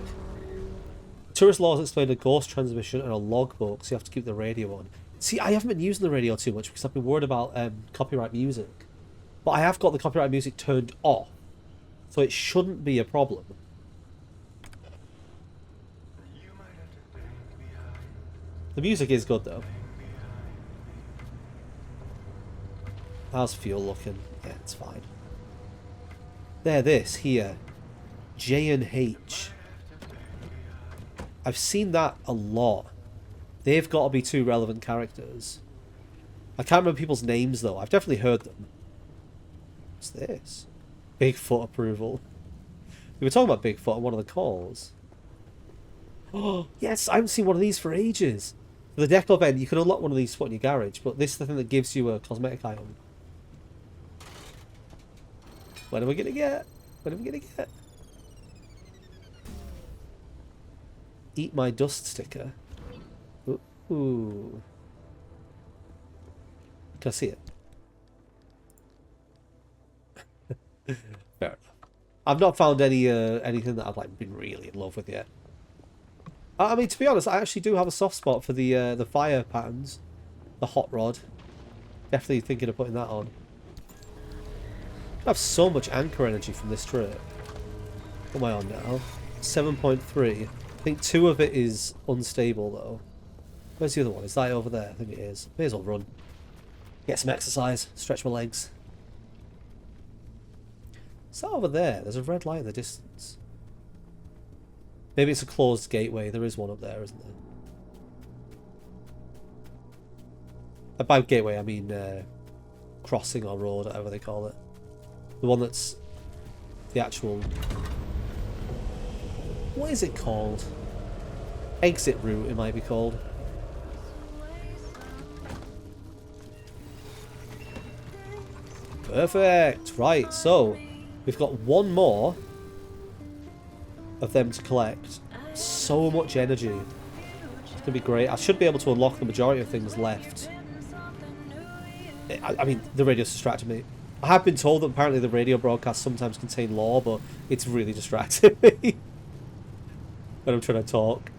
Tourist laws explain a ghost transmission and a logbook, so you have to keep the radio on. See, I haven't been using the radio too much because I've been worried about copyright music. But I have got the copyright music turned off, so it shouldn't be a problem. The music is good, though. How's fuel looking? Yeah, it's fine. There, this, here. J and H. I've seen that a lot. They've got to be 2 relevant characters. I can't remember people's names, though. I've definitely heard them. What's this? Bigfoot approval. We were talking about Bigfoot on one of the calls. Oh, yes, I haven't seen one of these for ages. For the decal event, you can unlock one of these to put in your garage, but this is the thing that gives you a cosmetic item. When are we gonna get? When are we gonna get? Eat my dust sticker. Ooh. Can I see it? Fair enough. I've not found any anything that I've like been really in love with yet. I mean, to be honest, I actually do have a soft spot for the fire patterns, the hot rod. Definitely thinking of putting that on. I have so much anchor energy from this trip. What am I on now? 7.3. I think 2 of it is unstable though. Where's the other one? Is that over there? I think it is. May as well run. Get some exercise. Stretch my legs. Is that over there? There's a red light in the distance. Maybe it's a closed gateway. There is one up there, isn't there? By gateway, I mean crossing or road, whatever they call it. The one that's the actual... What is it called? Exit route, it might be called. Perfect! Right, so we've got one more of them to collect. So much energy. It's going to be great. I should be able to unlock the majority of things left. I mean, the radio's distracted me. I have been told that apparently the radio broadcasts sometimes contain lore, but it's really distracting me when I'm trying to talk.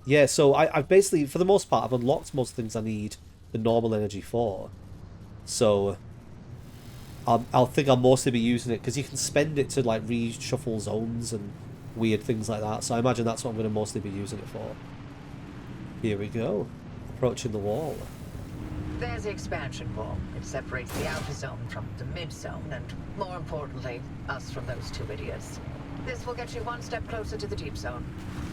Yeah, so I've basically, for the most part, I've unlocked most things I need the normal energy for. So I'll think I'll mostly be using it because you can spend it to like reshuffle zones and weird things like that. So I imagine that's what I'm going to mostly be using it for. Here we go. Approaching the wall. There's the expansion wall. It separates the outer zone from the mid-zone, and more importantly, us from those 2 idiots. This will get you 1 step closer to the deep zone.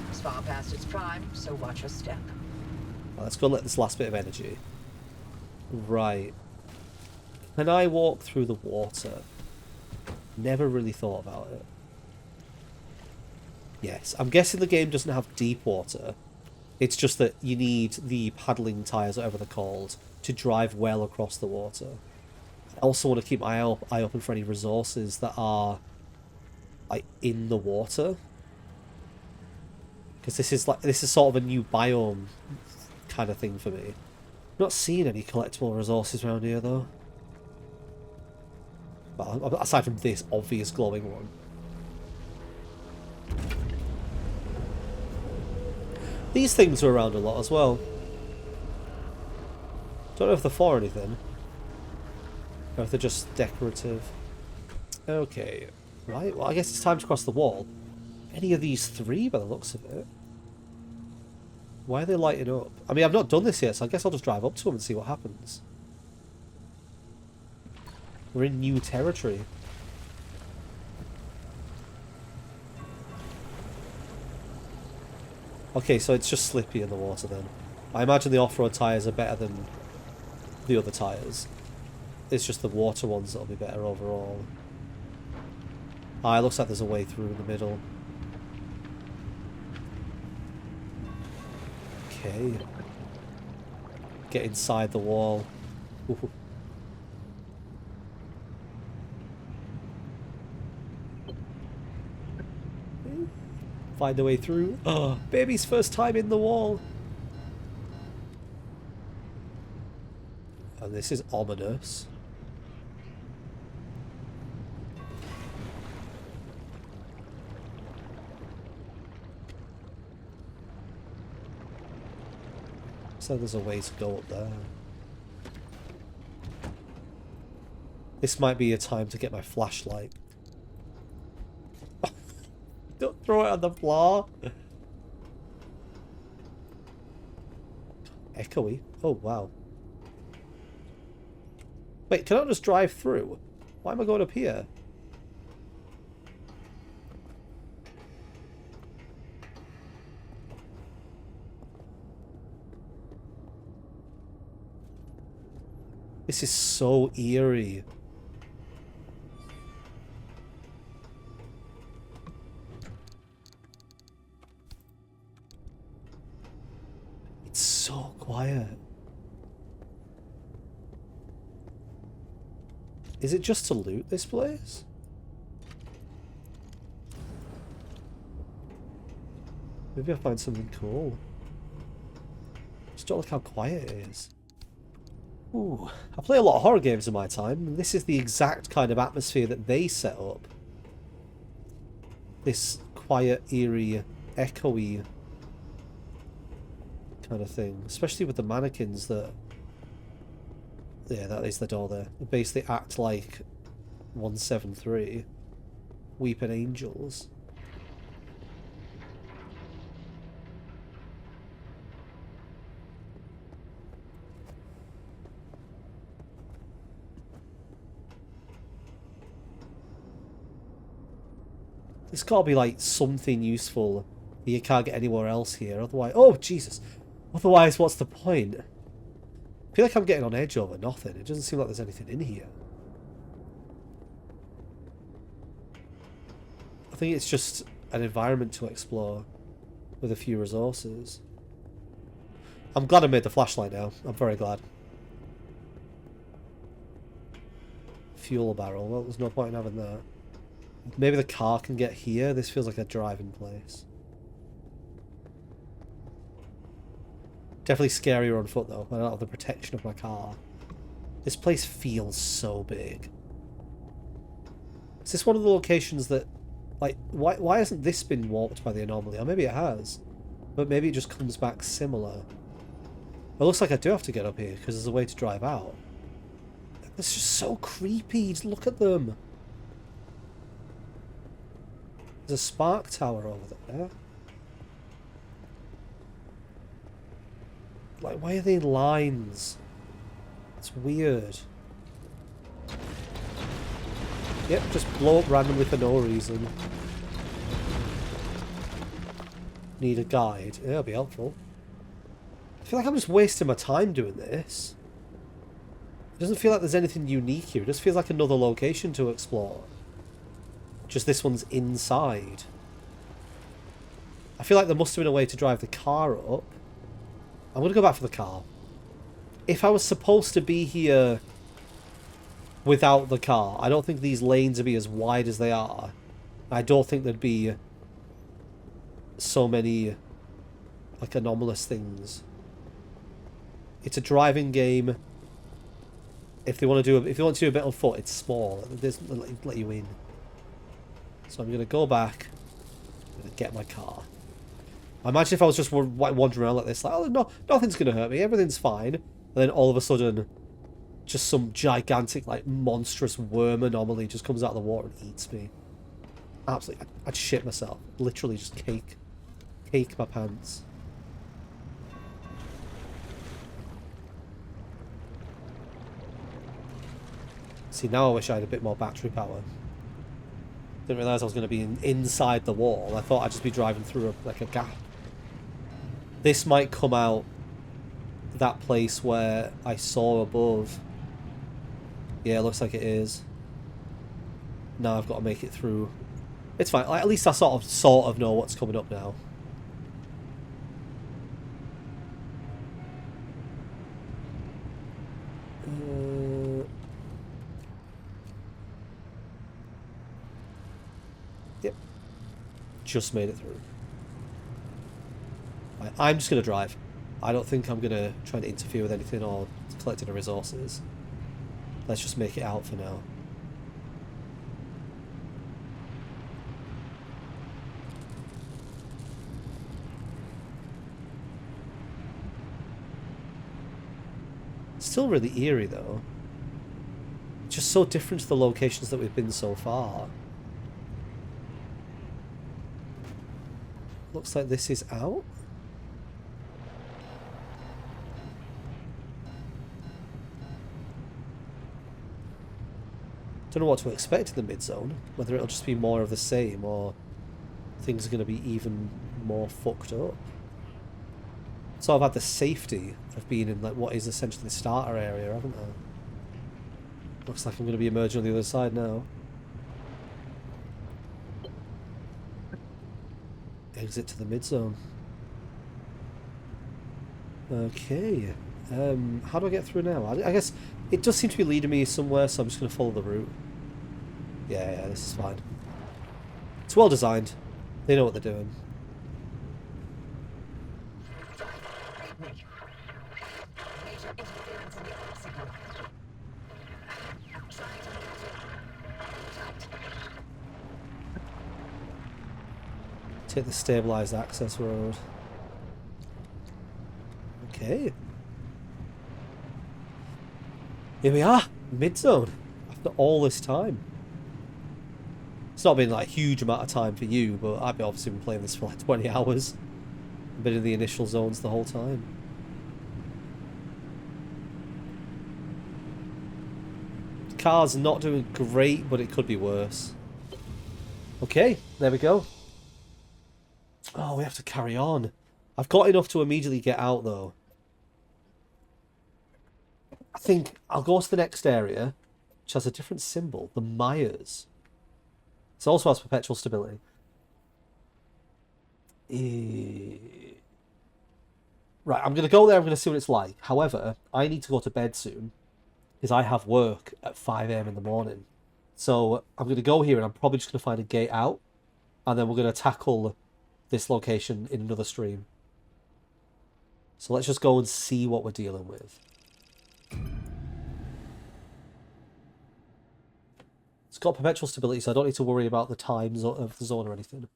It's far past its prime, so watch your step. Well, let's go let this last bit of energy. Right. Can I walk through the water? Never really thought about it. Yes, I'm guessing the game doesn't have deep water. It's just that you need the paddling tyres, whatever they're called, to drive well across the water. I also want to keep my eye open for any resources that are like in the water. Because this is sort of a new biome kind of thing for me. Not seeing any collectible resources around here though. Well, aside from this obvious glowing one. These things are around a lot as well. Don't know if they're for anything. Or if they're just decorative. Okay. Right, well I guess it's time to cross the wall. Any of these three by the looks of it. Why are they lighting up? I mean, I've not done this yet, so I guess I'll just drive up to them and see what happens. We're in new territory. Okay, so it's just slippy in the water then. I imagine the off-road tyres are better than the other tyres. It's just the water ones that'll be better overall. Ah, it looks like there's a way through in the middle. Okay. Get inside the wall. Ooh. Find a way through. Oh, baby's first time in the wall. And this is ominous. So there's a way to go up there. This might be a time to get my flashlight. Don't throw it on the floor. Echoey. Oh, wow. Wait, can I not just drive through? Why am I going up here? This is so eerie. It's so quiet. Is it just to loot this place? Maybe I'll find something cool. Just don't look how quiet it is. Ooh, I play a lot of horror games in my time, and this is the exact kind of atmosphere that they set up. This quiet, eerie, echoey kind of thing. Especially with the mannequins that... Yeah, that is the door there. They basically act like 173. Weeping Angels. There's got to be like something useful that you can't get anywhere else here. Otherwise, oh Jesus! Otherwise, what's the point? I feel like I'm getting on edge over nothing. It doesn't seem like there's anything in here. I think it's just an environment to explore with a few resources. I'm glad I made the flashlight now. I'm very glad. Fuel barrel. Well, there's no point in having that. Maybe the car can get here. This feels like a driving place. Definitely scarier on foot though. I don't have the protection of my car. This place feels so big. Is this one of the locations that... Like, why hasn't this been warped by the anomaly? Or maybe it has. But maybe it just comes back similar. It looks like I do have to get up here because there's a way to drive out. It's just so creepy. Just look at them. There's a spark tower over there. Like, why are they in lines? It's weird. Yep, just blow up randomly for no reason. Need a guide. Yeah, that'll be helpful. I feel like I'm just wasting my time doing this. It doesn't feel like there's anything unique here. It just feels like another location to explore. Just this one's inside. I feel like there must have been a way to drive the car up. I'm going to go back for the car. If I was supposed to be here without the car, I don't think these lanes would be as wide as they are. I don't think there'd be so many like anomalous things. It's a driving game. If they want to do a bit on foot, it's small. It doesn't let you in. So I'm gonna go back and get my car. I imagine if I was just wandering around like this, like, oh no, nothing's gonna hurt me, everything's fine, and then all of a sudden, just some gigantic, like, monstrous worm anomaly just comes out of the water and eats me. Absolutely, I'd shit myself. Literally, just cake my pants. See, now I wish I had a bit more battery power. Didn't realise I was going to be inside the wall. I thought I'd just be driving through like a gap. This might come out that place where I saw above. Yeah, it looks like it is. Now I've got to make it through. It's fine. Like, at least I sort of know what's coming up now. Yep. Just made it through. Right, I'm just going to drive. I don't think I'm going to try to interfere with anything or collect any resources. Let's just make it out for now. Still really eerie though. Just so different to the locations that we've been so far. Looks like this is out. Don't know what to expect in the mid-zone. Whether it'll just be more of the same or things are going to be even more fucked up. So I've had the safety of being in like what is essentially the starter area, haven't I? Looks like I'm going to be emerging on the other side now. Exit to the mid-zone. Okay. How do I get through now? I guess it does seem to be leading me somewhere, so I'm just going to follow the route. Yeah, this is fine. It's well designed. They know what they're doing. Take the stabilized access road. Okay. Here we are, mid-zone. After all this time. It's not been like a huge amount of time for you, but I've obviously been playing this for like 20 hours. I've been in the initial zones the whole time. The car's not doing great, but it could be worse. Okay, there we go. Oh, we have to carry on. I've got enough to immediately get out, though. I think I'll go to the next area, which has a different symbol. The Myers. It also has perpetual stability. Right, I'm going to go there. I'm going to see what it's like. However, I need to go to bed soon, because I have work at 5 AM in the morning. So I'm going to go here, and I'm probably just going to find a gate out, and then we're going to tackle this location in another stream. So let's just go and see what we're dealing with. It's got perpetual stability, so I don't need to worry about the times of the zone or anything.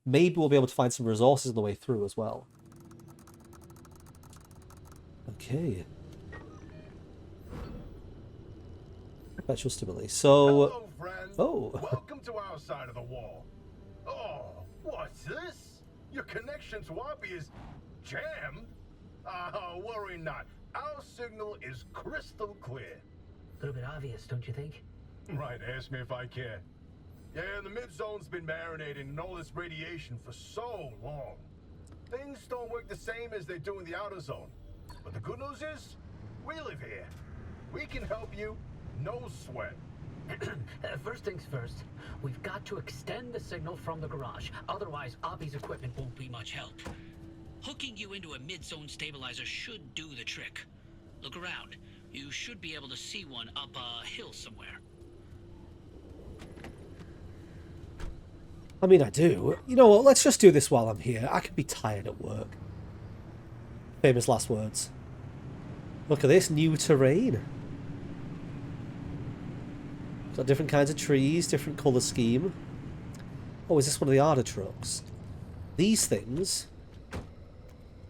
Maybe we'll be able to find some resources on the way through as well. Okay. Perpetual stability. So... Hello, friend. Oh. Welcome to our side of the wall. Oh, what's this? Your connection to Wappy is jammed? Worry not. Our signal is crystal clear. A little bit obvious, don't you think? Right, ask me if I care. Yeah, the mid-zone's been marinating in all this radiation for so long. Things don't work the same as they do in the outer zone. But the good news is, we live here. We can help you, no sweat. First things first, we've got to extend the signal from the garage. Otherwise, Oppie's equipment won't be much help. Hooking you into a mid-zone stabilizer should do the trick. Look around. You should be able to see one up a hill somewhere. I mean, I do. You know what? Let's just do this while I'm here. I could be tired at work. Famous last words. Look at this new terrain. Got different kinds of trees, different colour scheme. Oh, is this one of the Arda trucks? These things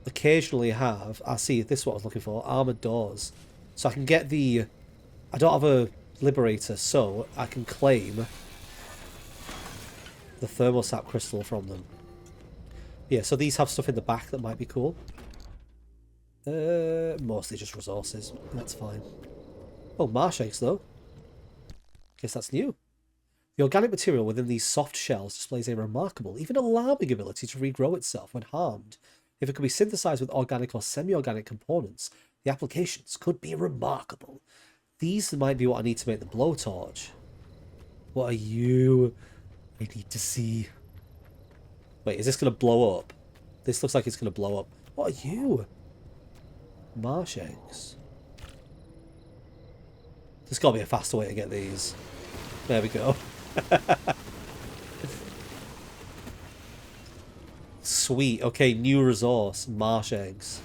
occasionally have... I see, this is what I was looking for. Armoured doors. So I can get the... I don't have a Liberator, so I can claim the thermostat crystal from them. Yeah, so these have stuff in the back that might be cool. Mostly just resources. That's fine. Oh, marsh eggs, though. Guess that's new. The organic material within these soft shells displays a remarkable, even alarming ability to regrow itself when harmed. If it could be synthesized with organic or semi-organic components, the applications could be remarkable. These might be what I need to make the blowtorch. What are you? I need to see. Wait, is this going to blow up? This looks like it's going to blow up. What are you? Marsh eggs. There's got to be a faster way to get these. There we go. Sweet. Okay, new resource. Marsh eggs.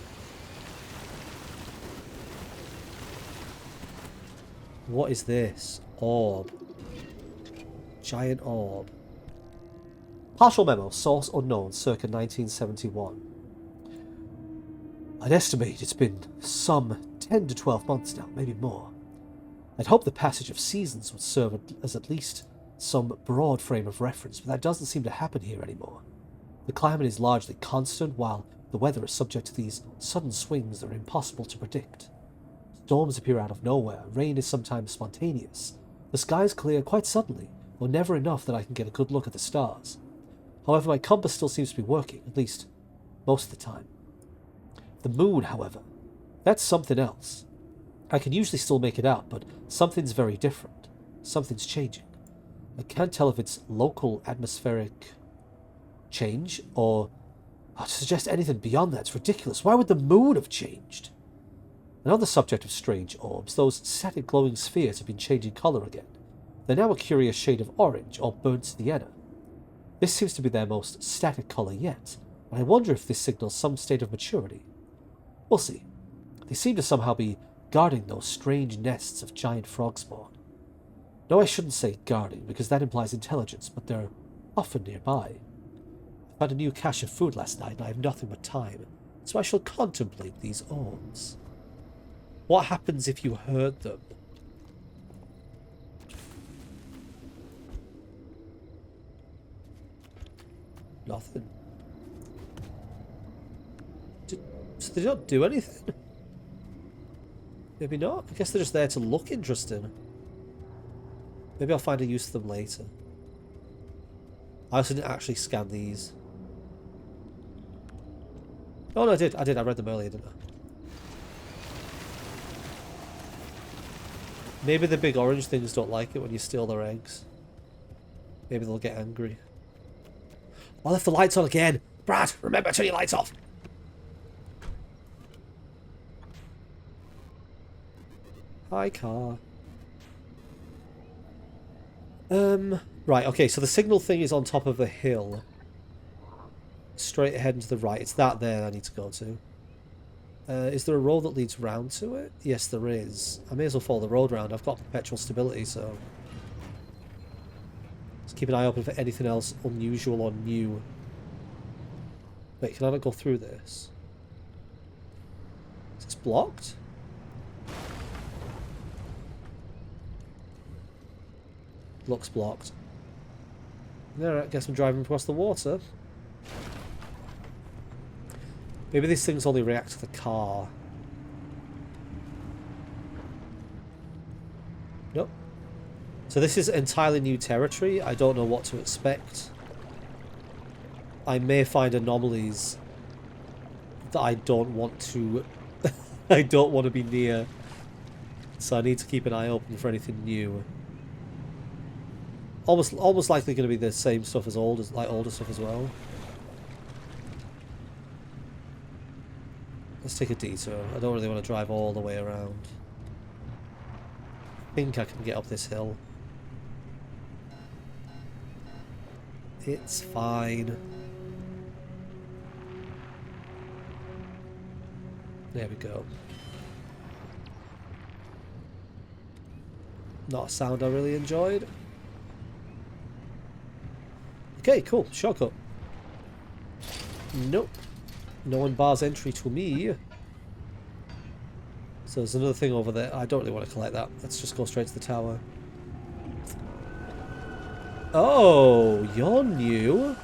What is this? Orb. Giant orb. Partial memo. Source unknown. Circa 1971. I'd estimate it's been some 10 to 12 months now, maybe more. I'd hope the passage of seasons would serve as at least some broad frame of reference, but that doesn't seem to happen here anymore. The climate is largely constant, while the weather is subject to these sudden swings that are impossible to predict. Storms appear out of nowhere, rain is sometimes spontaneous. The skies clear quite suddenly, or never enough that I can get a good look at the stars. However, my compass still seems to be working, at least most of the time. The moon, however, that's something else. I can usually still make it out, but something's very different. Something's changing. I can't tell if it's local atmospheric change, or to suggest anything beyond that's ridiculous. Why would the moon have changed? And on the subject of strange orbs, those static glowing spheres have been changing colour again. They're now a curious shade of orange, or burnt sienna. This seems to be their most static colour yet, and I wonder if this signals some state of maturity. We'll see. They seem to somehow be guarding those strange nests of giant frog spawn. No, I shouldn't say guarding, because that implies intelligence, but they're often nearby. I found a new cache of food last night, and I have nothing but time, so I shall contemplate these orbs. What happens if you hurt them? Nothing. So they don't do anything? Maybe not. I guess they're just there to look interesting. Maybe I'll find a use for them later. I also didn't actually scan these. Oh no, I did. I read them earlier, didn't I? Maybe the big orange things don't like it when you steal their eggs. Maybe they'll get angry. I left the lights on again. Brad, remember to turn your lights off. Hi, car. Right, okay, so the signal thing is on top of a hill. Straight ahead and to the right. It's that there I need to go to. Is there a road that leads round to it? Yes, there is. I may as well follow the road round. I've got perpetual stability, so... Let's keep an eye open for anything else unusual or new. Wait, can I not go through this? Is this blocked? Looks blocked. Alright, I guess I'm driving across the water. Maybe these things only react to the car. Nope. So this is entirely new territory. I don't know what to expect. I may find anomalies that I don't want to... I don't want to be near. So I need to keep an eye open for anything new. Almost likely going to be the same stuff as older stuff as well. take a detour. I don't really want to drive all the way around. I think I can get up this hill. It's fine. There we go. Not a sound I really enjoyed. Okay, cool. Shortcut. Nope. No one bars entry to me. So there's another thing over there. I don't really want to collect that. Let's just go straight to the tower. Oh, you're new.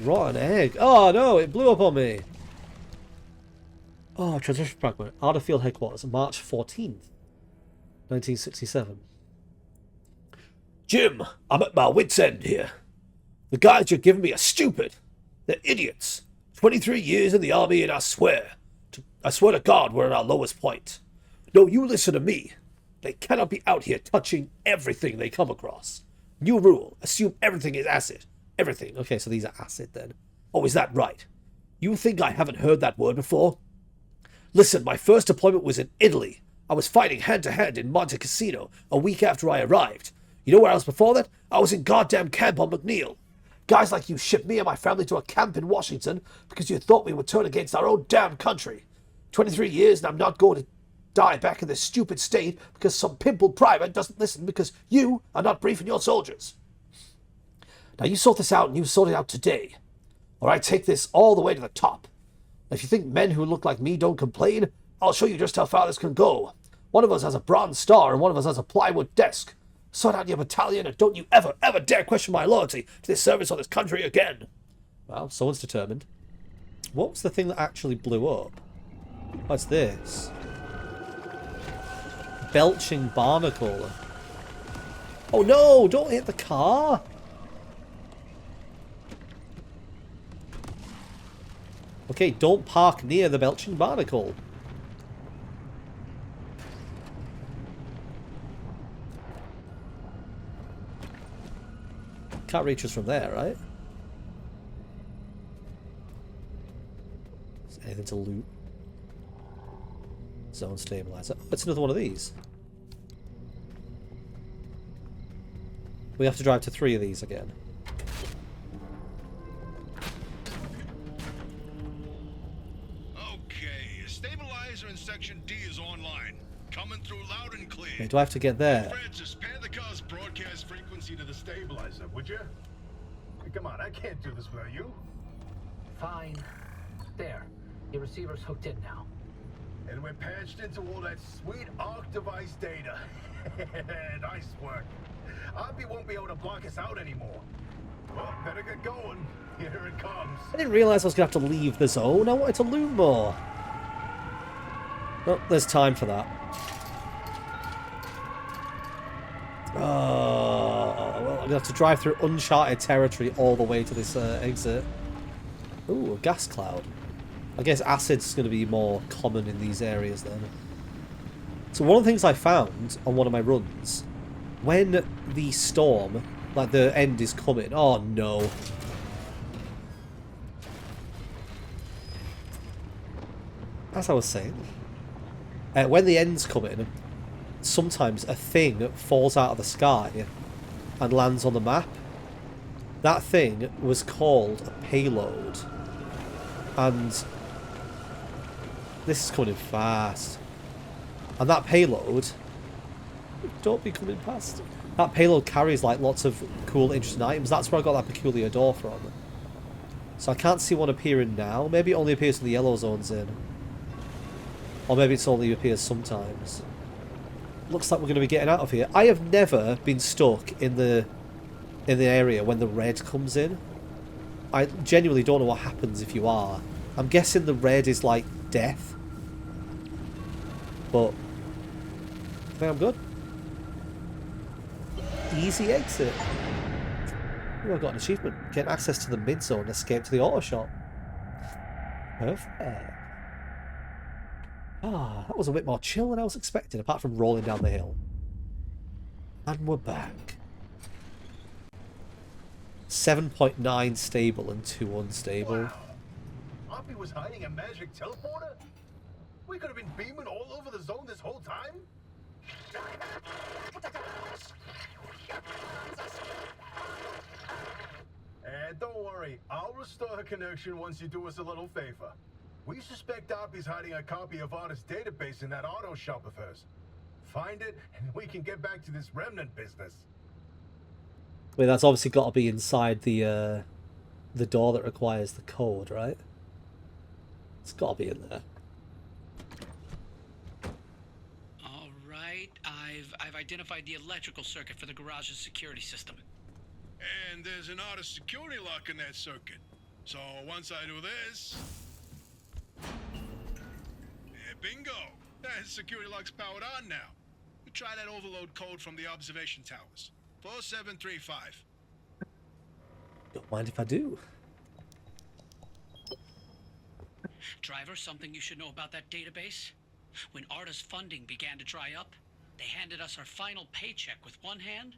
Rotten egg. Oh no, it blew up on me. Oh, transition fragment. Arda Field Headquarters, March 14th, 1967. Jim, I'm at my wit's end here. The guys you're giving me are stupid. They're idiots. 23 years in the army and I swear to God we're at our lowest point. No, you listen to me. They cannot be out here touching everything they come across. New rule, assume everything is acid. Everything. Okay, so these are acid then. Oh, is that right? You think I haven't heard that word before? Listen, my first deployment was in Italy. I was fighting hand-to-hand in Monte Cassino a week after I arrived. You know where I was before that? I was in goddamn camp on McNeil. Guys like you shipped me and my family to a camp in Washington because you thought we would turn against our own damn country. 23 years and I'm not going to die back in this stupid state because some pimpled private doesn't listen because you are not briefing your soldiers. Now you sort this out and you sort it out today. Or I take this all the way to the top. If you think men who look like me don't complain, I'll show you just how far this can go. One of us has a bronze star and one of us has a plywood desk. Sort out your battalion and don't you ever, ever dare question my loyalty to this service or this country again. Well, someone's determined. What was the thing that actually blew up? What's this? Belching barnacle. Oh no, don't hit the car. Okay, don't park near the belching barnacle. Can't reach us from there, right? Is there anything to loot? Zone stabilizer. Oh, it's another one of these. We have to drive to 3 of these again. Okay, stabilizer in section D is online. Coming through loud and clear. Okay, do I have to get there? Francis, pan the car's broadcast frequency to the stabilizer, would you? Hey, come on, I can't do this without you. Fine. There. Your receiver's hooked in now. And we're patched into all that sweet ARC device data. Nice work. Arby won't be able to block us out anymore. Well, better get going. Here it comes. I didn't realise I was going to have to leave the zone. I wanted to loot more. Well, there's time for that. Well, I'm going to have to drive through uncharted territory all the way to this exit. Ooh, a gas cloud. I guess acid's going to be more common in these areas then. So one of the things I found on one of my runs, when the storm, like the end is coming, oh no. As I was saying, when the end's coming, sometimes a thing falls out of the sky and lands on the map. That thing was called a payload. And this is coming in fast. And that payload... Don't be coming past. That payload carries like lots of cool, interesting items. That's where I got that peculiar door from. So I can't see one appearing now. Maybe it only appears when the yellow zone's in. Or maybe it's only appears sometimes. Looks like we're going to be getting out of here. I have never been stuck in the area when the red comes in. I genuinely don't know what happens if you are. I'm guessing the red is like death. But I think I'm good. Easy exit. Oh, I've got an achievement. Get access to the mid-zone and escape to the auto shop. Perfect. Ah, that was a bit more chill than I was expecting, apart from rolling down the hill. And we're back. 7.9 stable and 2 unstable. Wow. Oppie was hiding a magic teleporter? We could have been beaming all over the zone this whole time? And don't worry, I'll restore her connection once you do us a little favor. We suspect Oppie's hiding a copy of Artist's database in that auto shop of hers. Find it, and we can get back to this remnant business. Wait, that's obviously got to be inside the door that requires the code, right? It's got to be in there. All right, I've identified the electrical circuit for the garage's security system. And there's an Artist security lock in that circuit. So once I do this... Yeah, bingo! That security lock's powered on now. We try that overload code from the observation towers. 4735. Don't mind if I do. Driver, something you should know about that database? When Artist funding began to dry up, they handed us our final paycheck with one hand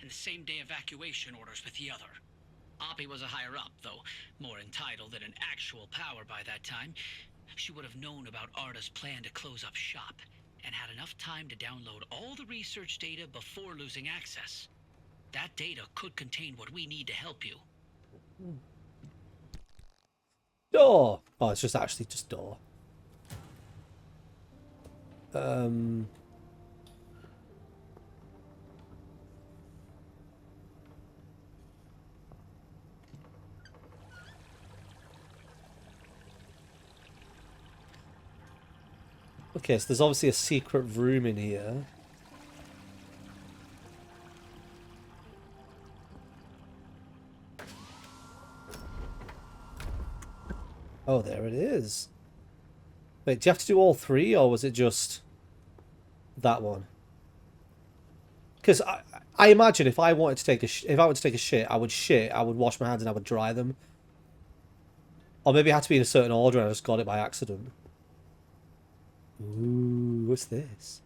and the same-day evacuation orders with the other. Oppie was a higher-up, though more entitled than an actual power by that time. She would have known about Artist's plan to close up shop and had enough time to download all the research data before losing access. That data could contain what we need to help you. Door! Oh, it's just actually just door. Okay, so there's obviously a secret room in here. Oh, there it is. Wait, do you have to do all three, or was it just that one? Because I imagine if I wanted to take a shit, I would wash my hands and I would dry them. Or maybe it had to be in a certain order and I just got it by accident. Ooh, what's this?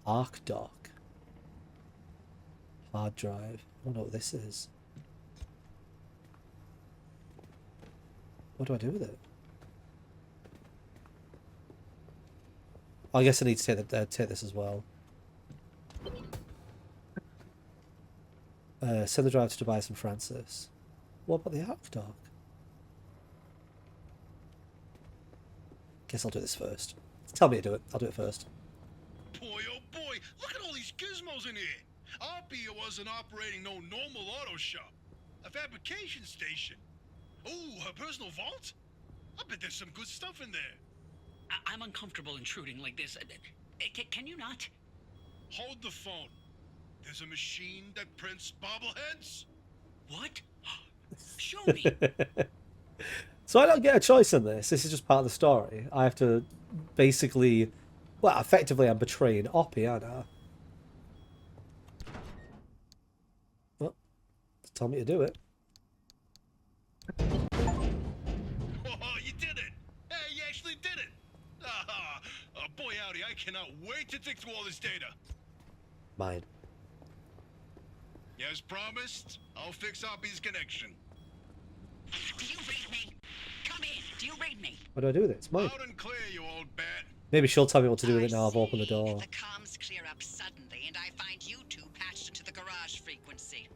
Arc dock. Hard drive. I don't know what this is. What do I do with it? I guess I need to take this as well. Send the drive to Tobias and Francis. What about the arc dock? Guess I'll do this first. Tell me to do it. I'll do it first. Boy, oh boy, look at all these gizmos in here. Oppie wasn't operating no normal auto shop. A fabrication station. Ooh, her personal vault? I bet there's some good stuff in there. I'm uncomfortable intruding like this. Can you not? Hold the phone. There's a machine that prints bobbleheads. What? Show me. So I don't get a choice in this. This is just part of the story. I have to basically... Well, effectively I'm betraying Oppie, aren't I? Well, tell me to do it. Oh, you did it! Hey, you actually did it! Boy howdy, I cannot wait to dig through all this data. Mine. As promised, I'll fix Oppie's connection. Do you read me? Come in. Do you read me? What do I do with it? It's mine. Loud and clear, you old bat. Maybe she'll tell me what to do with it now I've opened the see. door. The comms clear up suddenly, and I find you two patched into the garage frequency.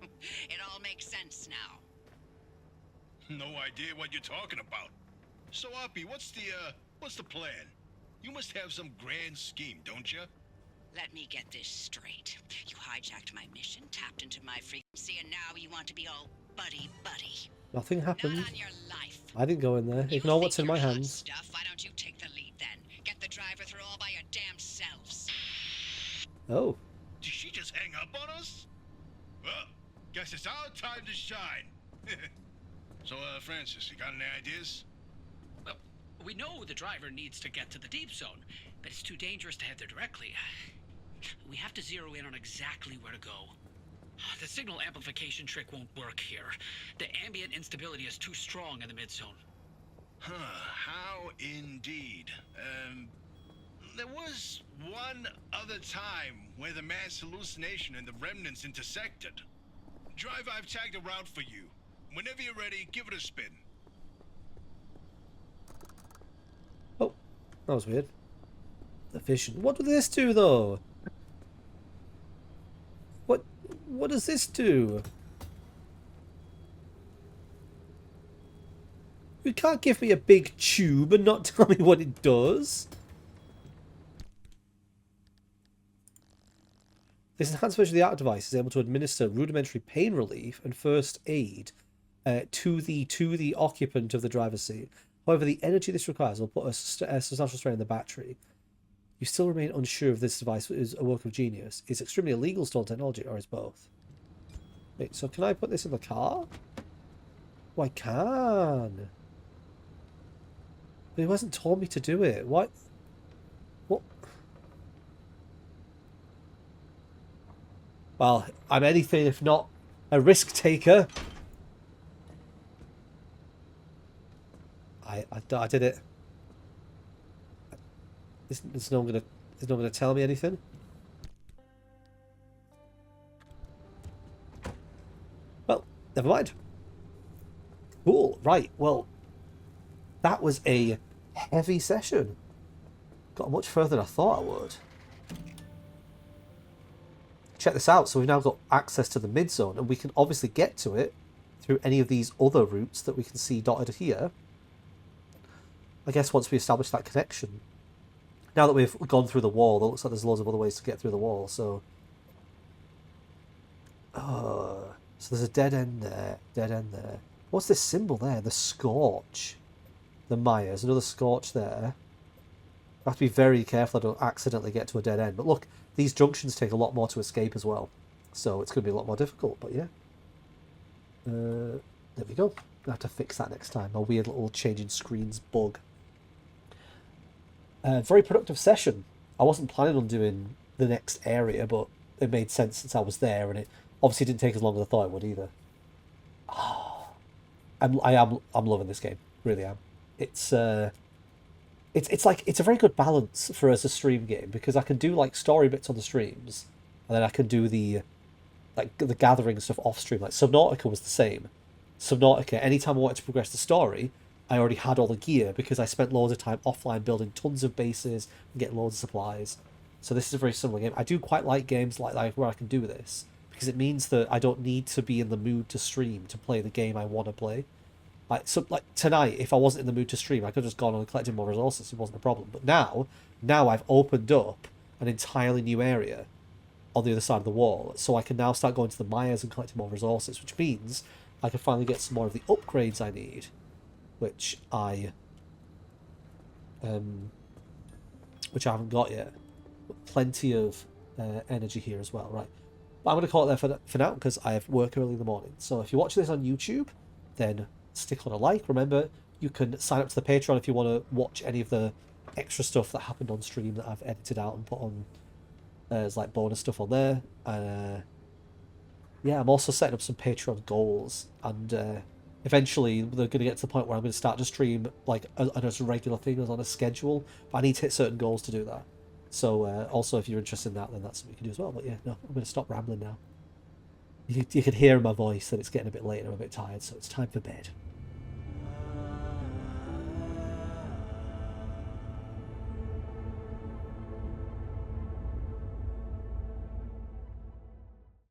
It all makes sense now. No idea what you're talking about. So, Oppie, what's the plan? You must have some grand scheme, don't you? Let me get this straight. You hijacked my mission, tapped into my frequency, and now you want to be all buddy-buddy. Nothing happened. Not on your life. I didn't go in there. You Ignore think what's in my you're hot hands. Stuff. Why don't you take the lead then? Get the driver through all by your damn selves. Oh. Did she just hang up on us? Well, guess it's our time to shine. So, Francis, you got any ideas? Well, we know the driver needs to get to the deep zone, but it's too dangerous to head there directly. We have to zero in on exactly where to go. The signal amplification trick won't work here. The ambient instability is too strong in the mid-zone. Huh, how indeed. There was one other time where the mass hallucination and the remnants intersected. Drive, I've tagged a route for you. Whenever you're ready, give it a spin. Oh, that was weird. The vision. What does this do, though? What does this do? You can't give me a big tube and not tell me what it does. This enhanced version of the art device is able to administer rudimentary pain relief and first aid to the occupant of the driver's seat. However, the energy this requires will put a substantial strain on the battery. You still remain unsure if this device is a work of genius, is extremely illegal stolen technology, or is both. Wait, so can I put this in the car? Oh, I can. But he hasn't told me to do it. What? Well, I'm anything if not a risk taker. I did it. Is no one gonna tell me anything? Well, never mind. Cool. Right. Well, that was a heavy session. Got much further than I thought I would. Check this out. So we've now got access to the mid-zone, and we can obviously get to it through any of these other routes that we can see dotted here. I guess once we establish that connection. Now that we've gone through the wall, it looks like there's loads of other ways to get through the wall, so... so there's a dead end there, dead end there. What's this symbol there? The Scorch. The Myers, another Scorch there. I have to be very careful I don't accidentally get to a dead end. But look, these junctions take a lot more to escape as well. So it's going to be a lot more difficult, but yeah. There we go. I'll have to fix that next time. A weird little changing screens bug. Very productive session. I wasn't planning on doing the next area, but it made sense since I was there, and it obviously didn't take as long as I thought it would either. I'm loving this game. Really am. It's like it's a very good balance for as a stream game, because I can do like story bits on the streams, and then I can do the gathering stuff off stream. Like Subnautica was the same. Subnautica, anytime I wanted to progress the story, I already had all the gear because I spent loads of time offline building tons of bases and getting loads of supplies. So this is a very similar game. I do quite like games like where I can do this, because it means that I don't need to be in the mood to stream to play the game I want to play. Like tonight, if I wasn't in the mood to stream, I could have just gone on and collected more resources. It wasn't a problem. But now I've opened up an entirely new area on the other side of the wall, so I can now start going to the Myers and collecting more resources, which means I can finally get some more of the upgrades I need, which I haven't got yet. But plenty of energy here as well, right? But I'm going to call it there for now, because I have work early in the morning. So if you're watching this on YouTube, then stick on a like. Remember, you can sign up to the Patreon if you want to watch any of the extra stuff that happened on stream that I've edited out and put on as like bonus stuff on there. And yeah, I'm also setting up some Patreon goals, and eventually they're going to get to the point where I'm going to start to stream like as a regular thing, as on a schedule, but I need to hit certain goals to do that. So also, if you're interested in that, then that's something you can do as well. But yeah, no, I'm going to stop rambling now. You can hear in my voice that it's getting a bit late and I'm a bit tired, so it's time for bed.